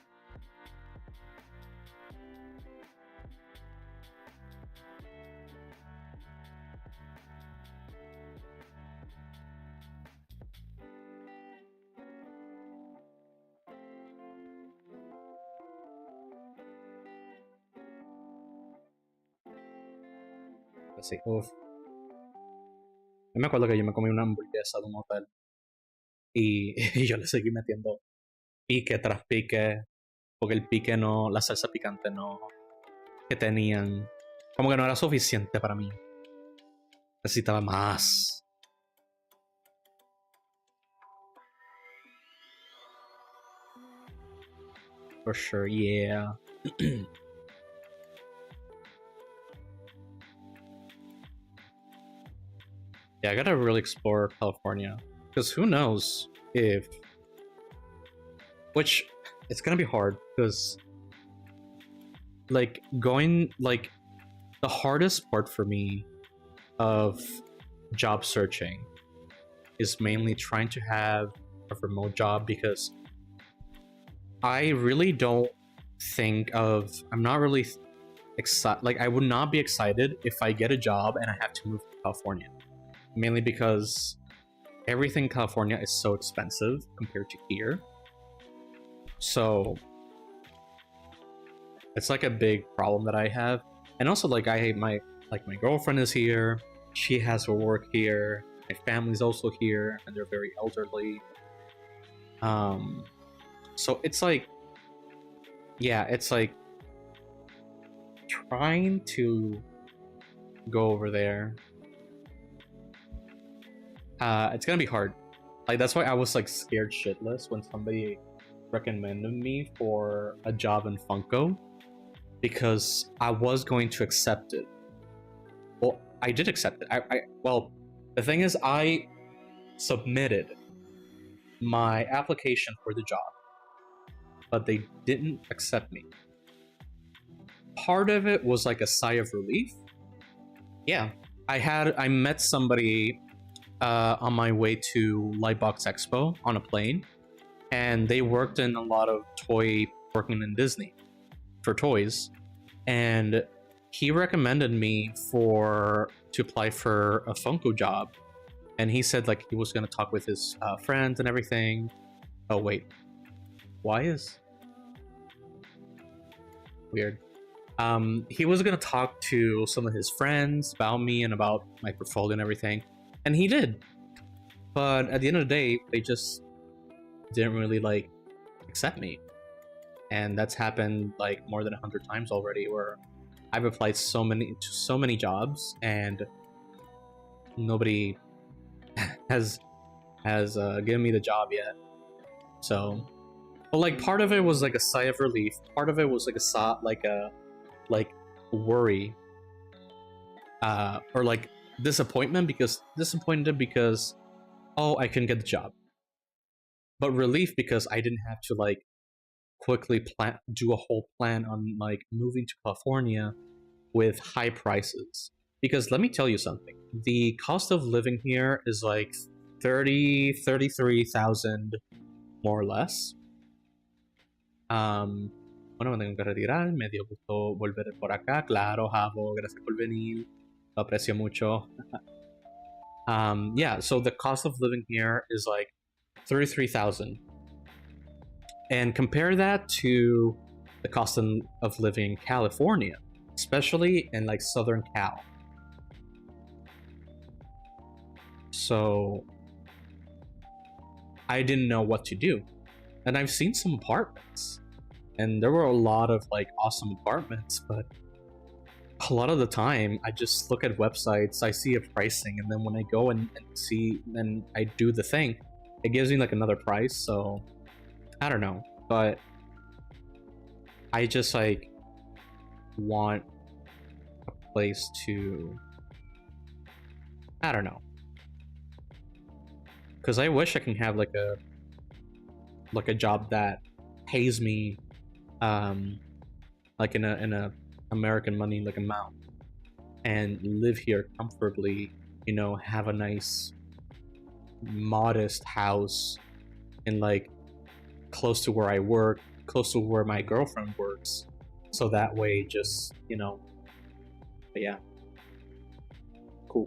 Así, uff. Yo me acuerdo que yo me comí una hamburguesa de un hotel y, y yo le seguí metiendo pique tras pique, porque el pique no, la salsa picante no, que tenían, como que no era suficiente para mí. Necesitaba más. For sure, yeah. Yeah, I gotta really explore California. Because who knows if... Which, it's gonna be hard, because... Like, going... Like, the hardest part for me of job searching is mainly trying to have a remote job, because I really don't think of... I'm not really excited... Like, I would not be excited if I get a job and I have to move to California. Mainly because everything in California is so expensive compared to here. So it's like a big problem that I have. And also, like, my girlfriend is here. She has her work here. My family's also here, and they're very elderly. So it's like, yeah, it's like trying to go over there. It's gonna be hard. Like, that's why I was like scared shitless when somebody recommended me for a job in Funko, because I was going to accept it. Well, I did accept it. Well, the thing is, I submitted my application for the job, but they didn't accept me. Part of it was like a sigh of relief. Yeah, I met somebody on my way to Lightbox Expo on a plane, and they worked in a lot of working in Disney for toys, and he recommended me to apply for a Funko job, and he said like he was gonna talk with his friends and everything. Oh wait, why is weird? He was gonna talk to some of his friends about me and about my portfolio and everything. And he did, but at the end of the day, they just didn't really like accept me, and that's happened like more than 100 times already. Where I've applied so many jobs, and nobody has given me the job yet. So, but like part of it was like a sigh of relief. Part of it was like a worry, or like disappointed because oh, I couldn't get the job, but relief because I didn't have to like quickly do a whole plan on like moving to California with high prices. Because let me tell you something, the cost of living here is like 33,000 more or less. Bueno, me tengo que retirar, me dio gusto volver por acá. Claro, Javo, gracias por venir, lo aprecio mucho. Yeah, so the cost of living here is like 33,000, and compare that to the cost of living in California, especially in like Southern Cal. So I didn't know what to do, and I've seen some apartments, and there were a lot of like awesome apartments, but a lot of the time I just look at websites, I see a pricing, and then when I go and see, then I do the thing, it gives me like another price. So I don't know, but I just like want a place to, I don't know, because I wish I can have like a job that pays me like in a American money like amount, and live here comfortably, you know, have a nice modest house and like close to where I work, close to where my girlfriend works, so that way just, you know. But yeah, cool.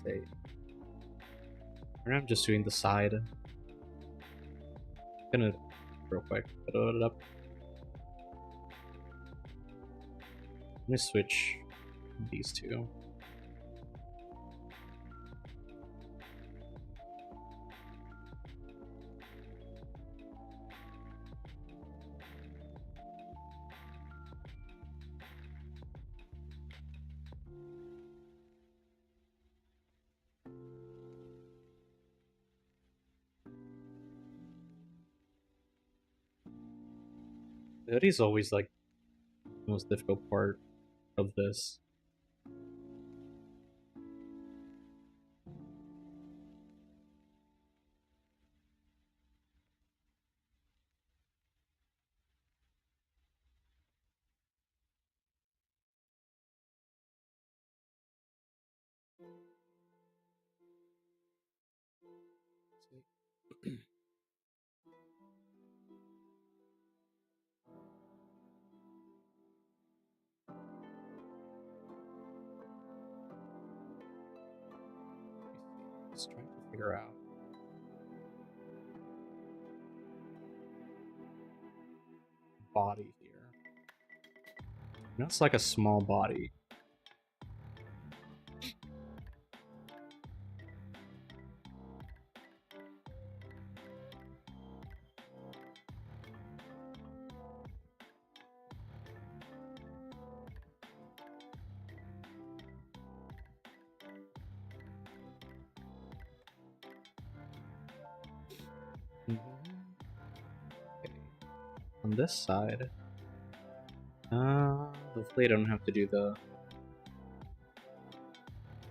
Say, I'm just doing the side. Gonna real quick put it up. Let me switch these two. The hoodie's always like the most difficult part of this. Just trying to figure out. Body here. That's like a small body. Okay. On this side, hopefully I don't have to do the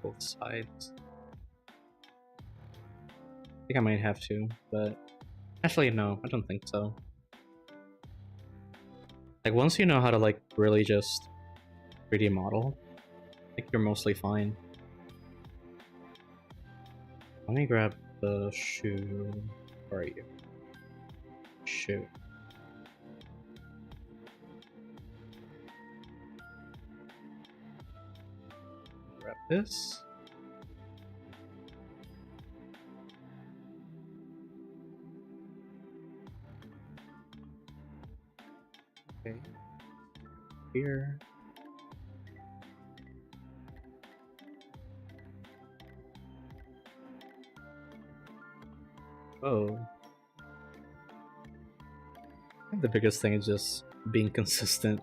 both sides. I think I might have to, but actually no, I don't think so. Like once you know how to like really just 3D model, I think you're mostly fine. Let me grab the shoe. Where are you? Shoe. Grab this. Okay. Here. Oh. I think the biggest thing is just being consistent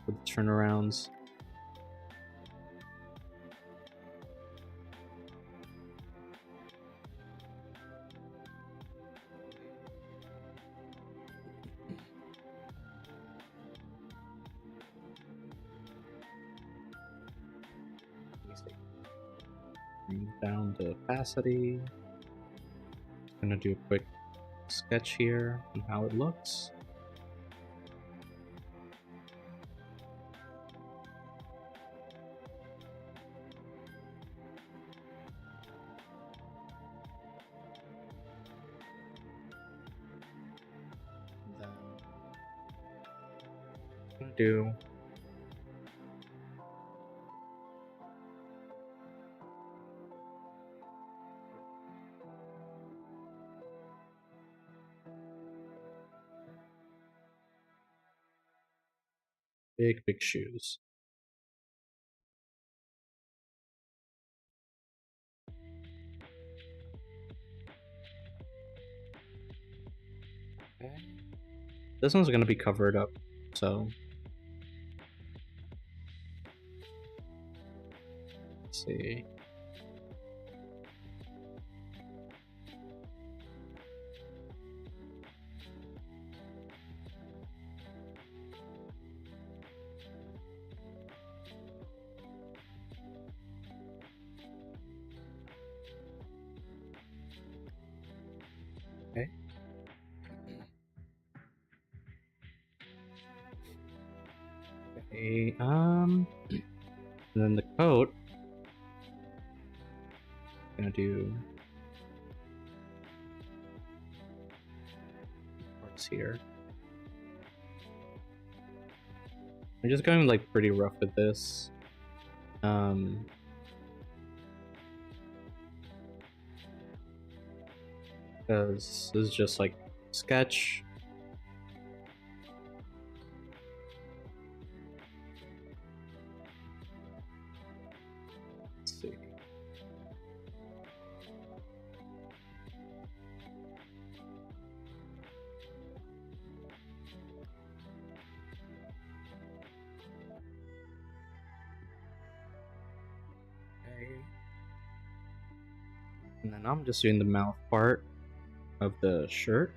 with the turnarounds. Bring down the opacity. Gonna do a quick sketch here on how it looks. And then I'm gonna do big shoes. Okay. This one's gonna be covered up, so let's see. Okay. Okay, and then the coat, gonna do parts here. I'm just going like pretty rough with this. Because this is just like sketch. And then I'm just doing the mouth part of the shirt.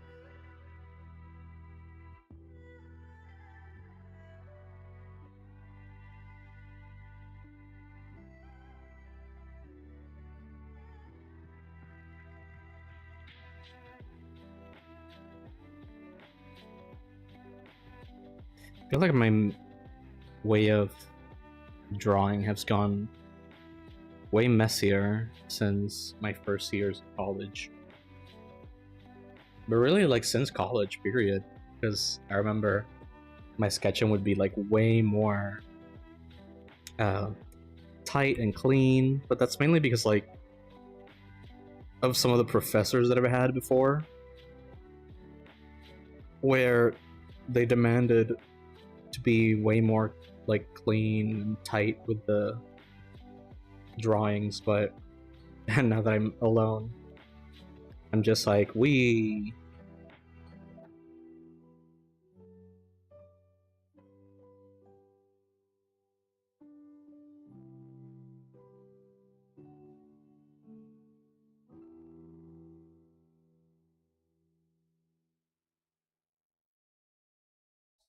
I feel like my way of drawing has gone way messier since my first years of college. But really, like, since college, period. Because I remember my sketching would be, like, way more tight and clean. But that's mainly because, like, of some of the professors that I've had before, where they demanded to be way more, like, clean and tight with the drawings. But now that I'm alone, I'm just like, we.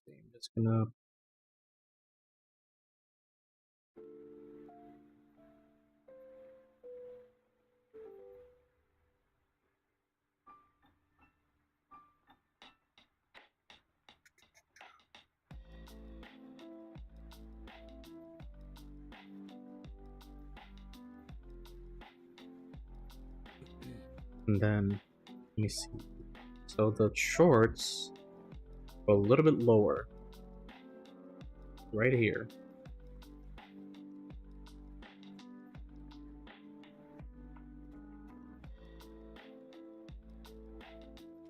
I'm just gonna. And then, let me see. So the shorts go a little bit lower. Right here.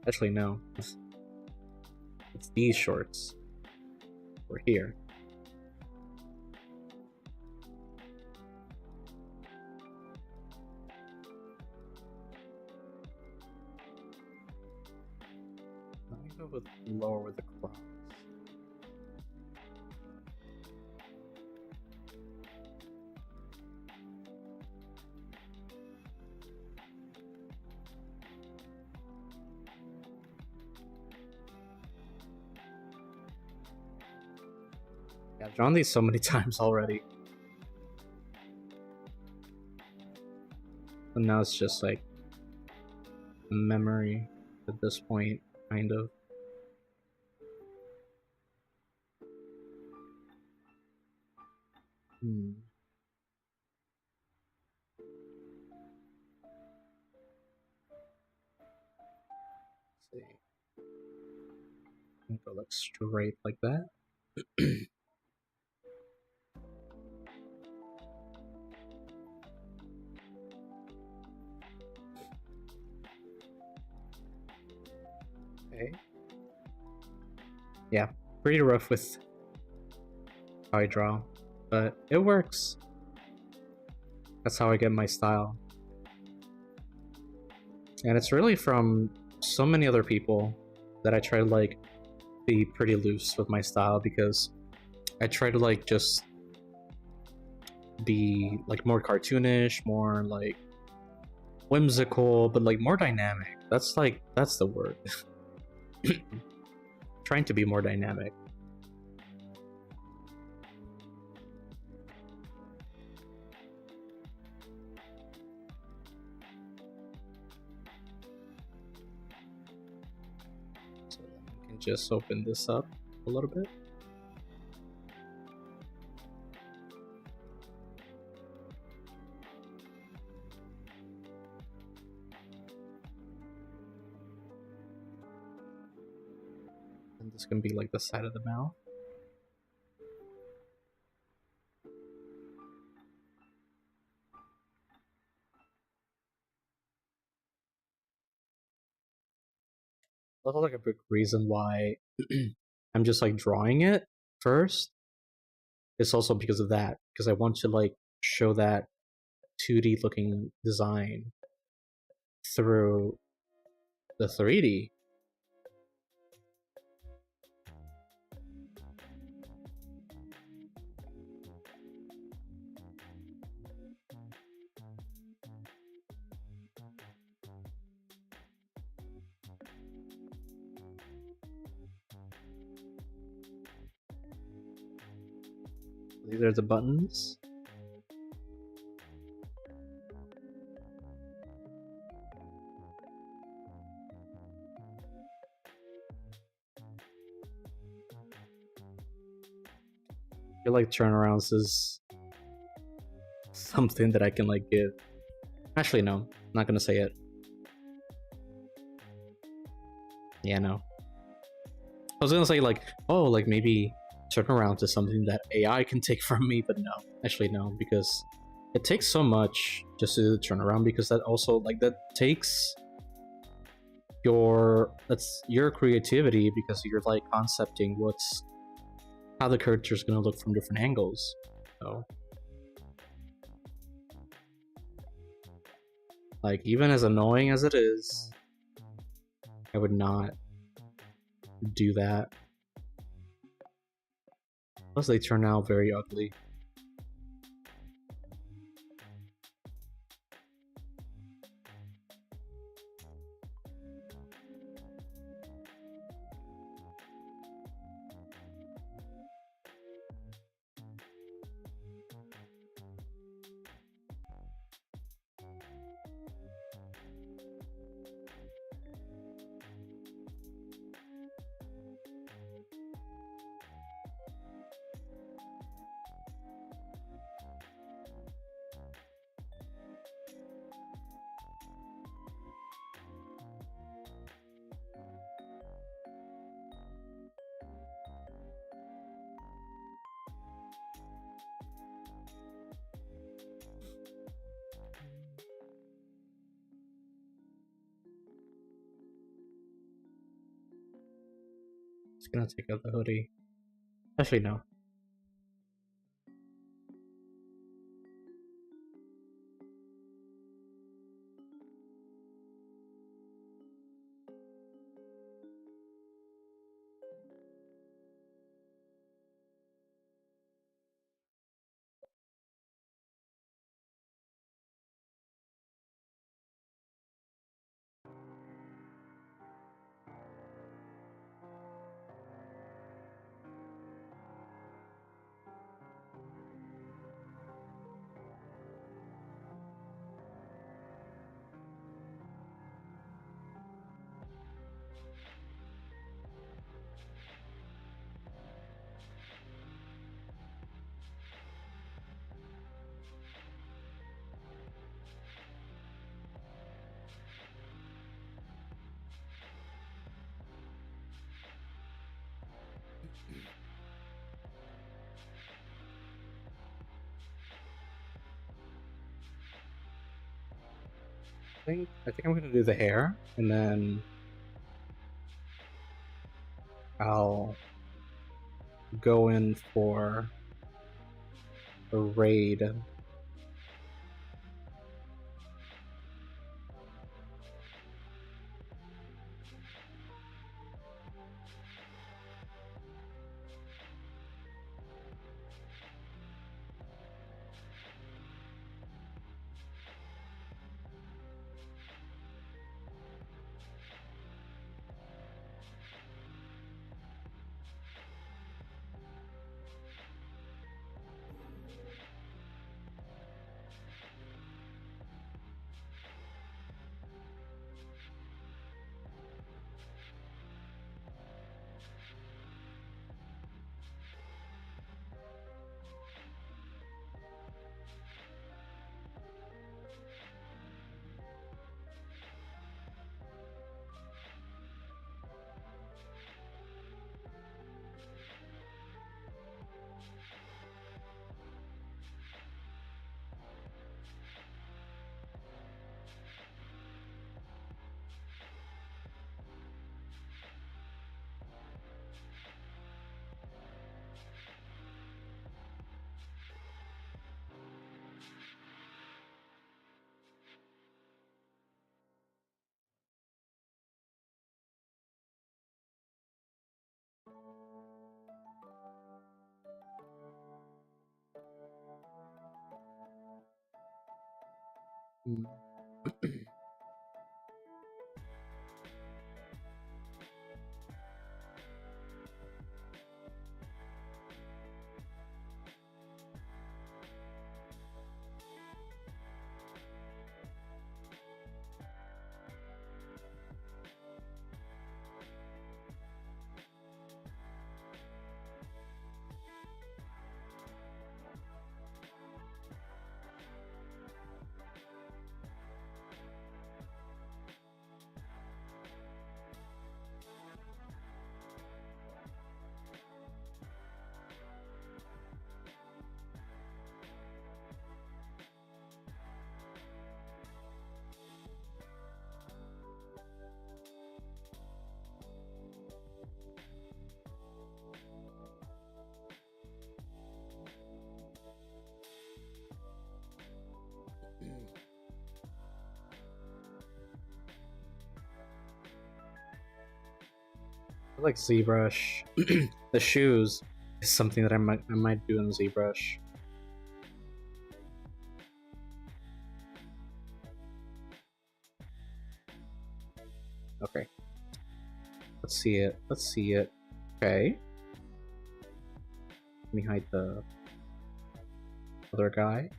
Actually, no. It's these shorts. We're here. Let me go with lower with the cross. Yeah, I've drawn these so many times already. And now it's just like memory at this point, kind of. Let's see. Go like straight like that. Okay. Yeah, pretty rough with how I draw, but it works. That's how I get my style. And it's really from so many other people that I try to like be pretty loose with my style, because I try to like just be like more cartoonish, more like whimsical, but like more dynamic. That's the word. Trying to be more dynamic. So I can just open this up a little bit. And this can be like the side of the mouth. That's like a big reason why I'm just like drawing it first. It's also because of that, because I want to like show that 2D looking design through the 3D. These are the buttons. I feel like turnarounds is something that I can like give. Actually, no, I'm not gonna say it. Yeah, no. I was gonna say like, oh, like maybe turnarounds is something that AI can take from me, but no, actually no, because it takes so much just to do the turnaround, because that also like that takes your creativity, because you're like concepting how the character is gonna look from different angles. So like even as annoying as it is, I would not do that. Plus they turn out very ugly. Just gonna take out the hoodie. Actually, no. I think I'm gonna do the hair, and then I'll go in for a raid. Mm. I like ZBrush. The shoes is something that I might do in ZBrush. Okay. Let's see it. Let's see it. Okay. Let me hide the other guy.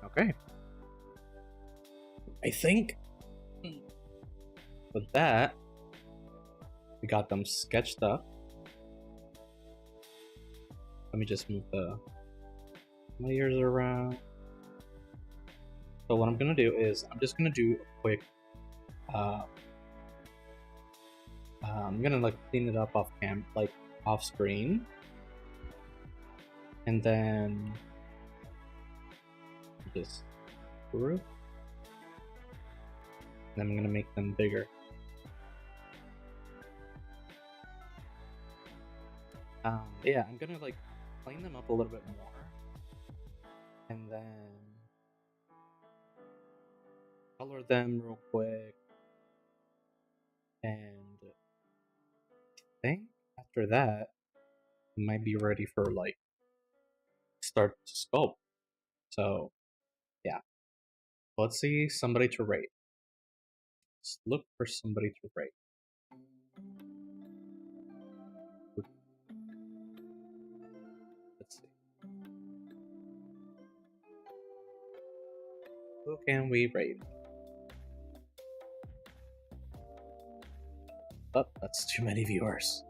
Okay. I think with that, we got them sketched up. Let me just move the layers around. So what I'm gonna do is I'm just gonna do a quick. I'm gonna like clean it up off off screen, and then just group. Then I'm gonna make them bigger. Yeah, I'm gonna like clean them up a little bit more, and then color them real quick, and I think after that we might be ready for like start to sculpt. So yeah, let's see somebody to rate. Let's look for somebody to rate. Let's see. Who can we rate? Oh, that's too many viewers.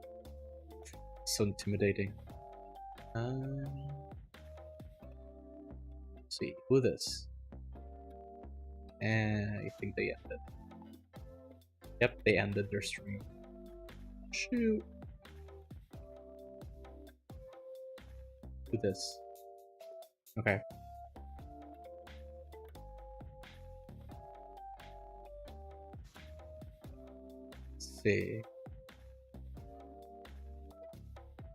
So intimidating. Let's see, who this? And I think they ended. Yep, they ended their stream. Shoot. Who this? Okay. Let's see.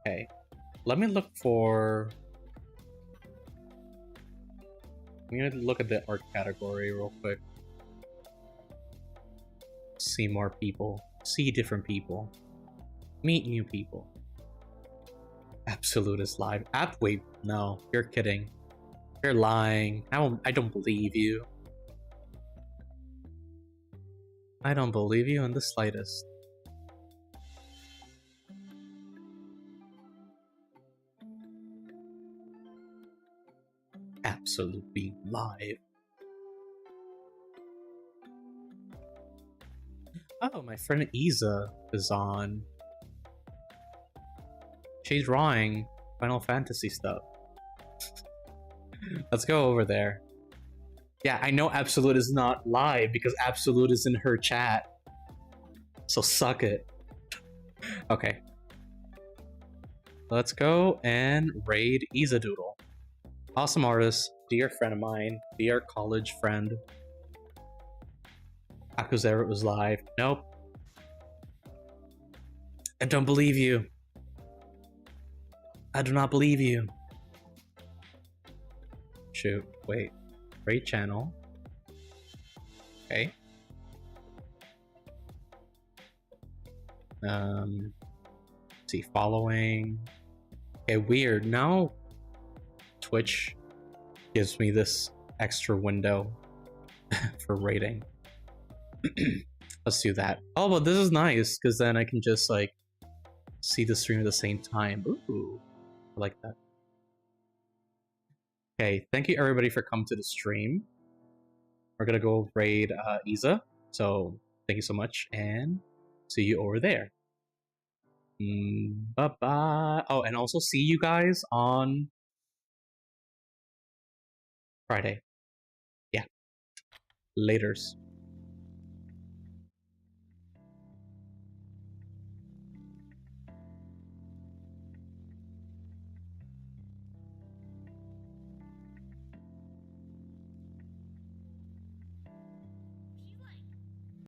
Okay. Let me look for... I'm gonna look at the art category real quick. See more people. See different people. Meet new people. Absolute is live. Wait, no, you're kidding. You're lying. I don't believe you. I don't believe you in the slightest. Absolutely live. Oh, my friend Isa is on. She's drawing Final Fantasy stuff. Let's go over there. Yeah, I know Absolute is not live because Absolute is in her chat. So suck it. Okay. Let's go and raid Isadoodle. Awesome artist, dear friend of mine, dear college friend. Akuzera was live. Nope. I don't believe you. I do not believe you. Shoot, wait. Raid channel. Okay. Let's see, following. Okay, weird. Now Twitch gives me this extra window for rating. Let's do that. Oh, but this is nice because then I can just like see the stream at the same time. Ooh, I like that. Okay, thank you everybody for coming to the stream. We're gonna go raid Isa. So thank you so much and see you over there. Bye bye. Oh, and also see you guys on Friday. Yeah. Laters.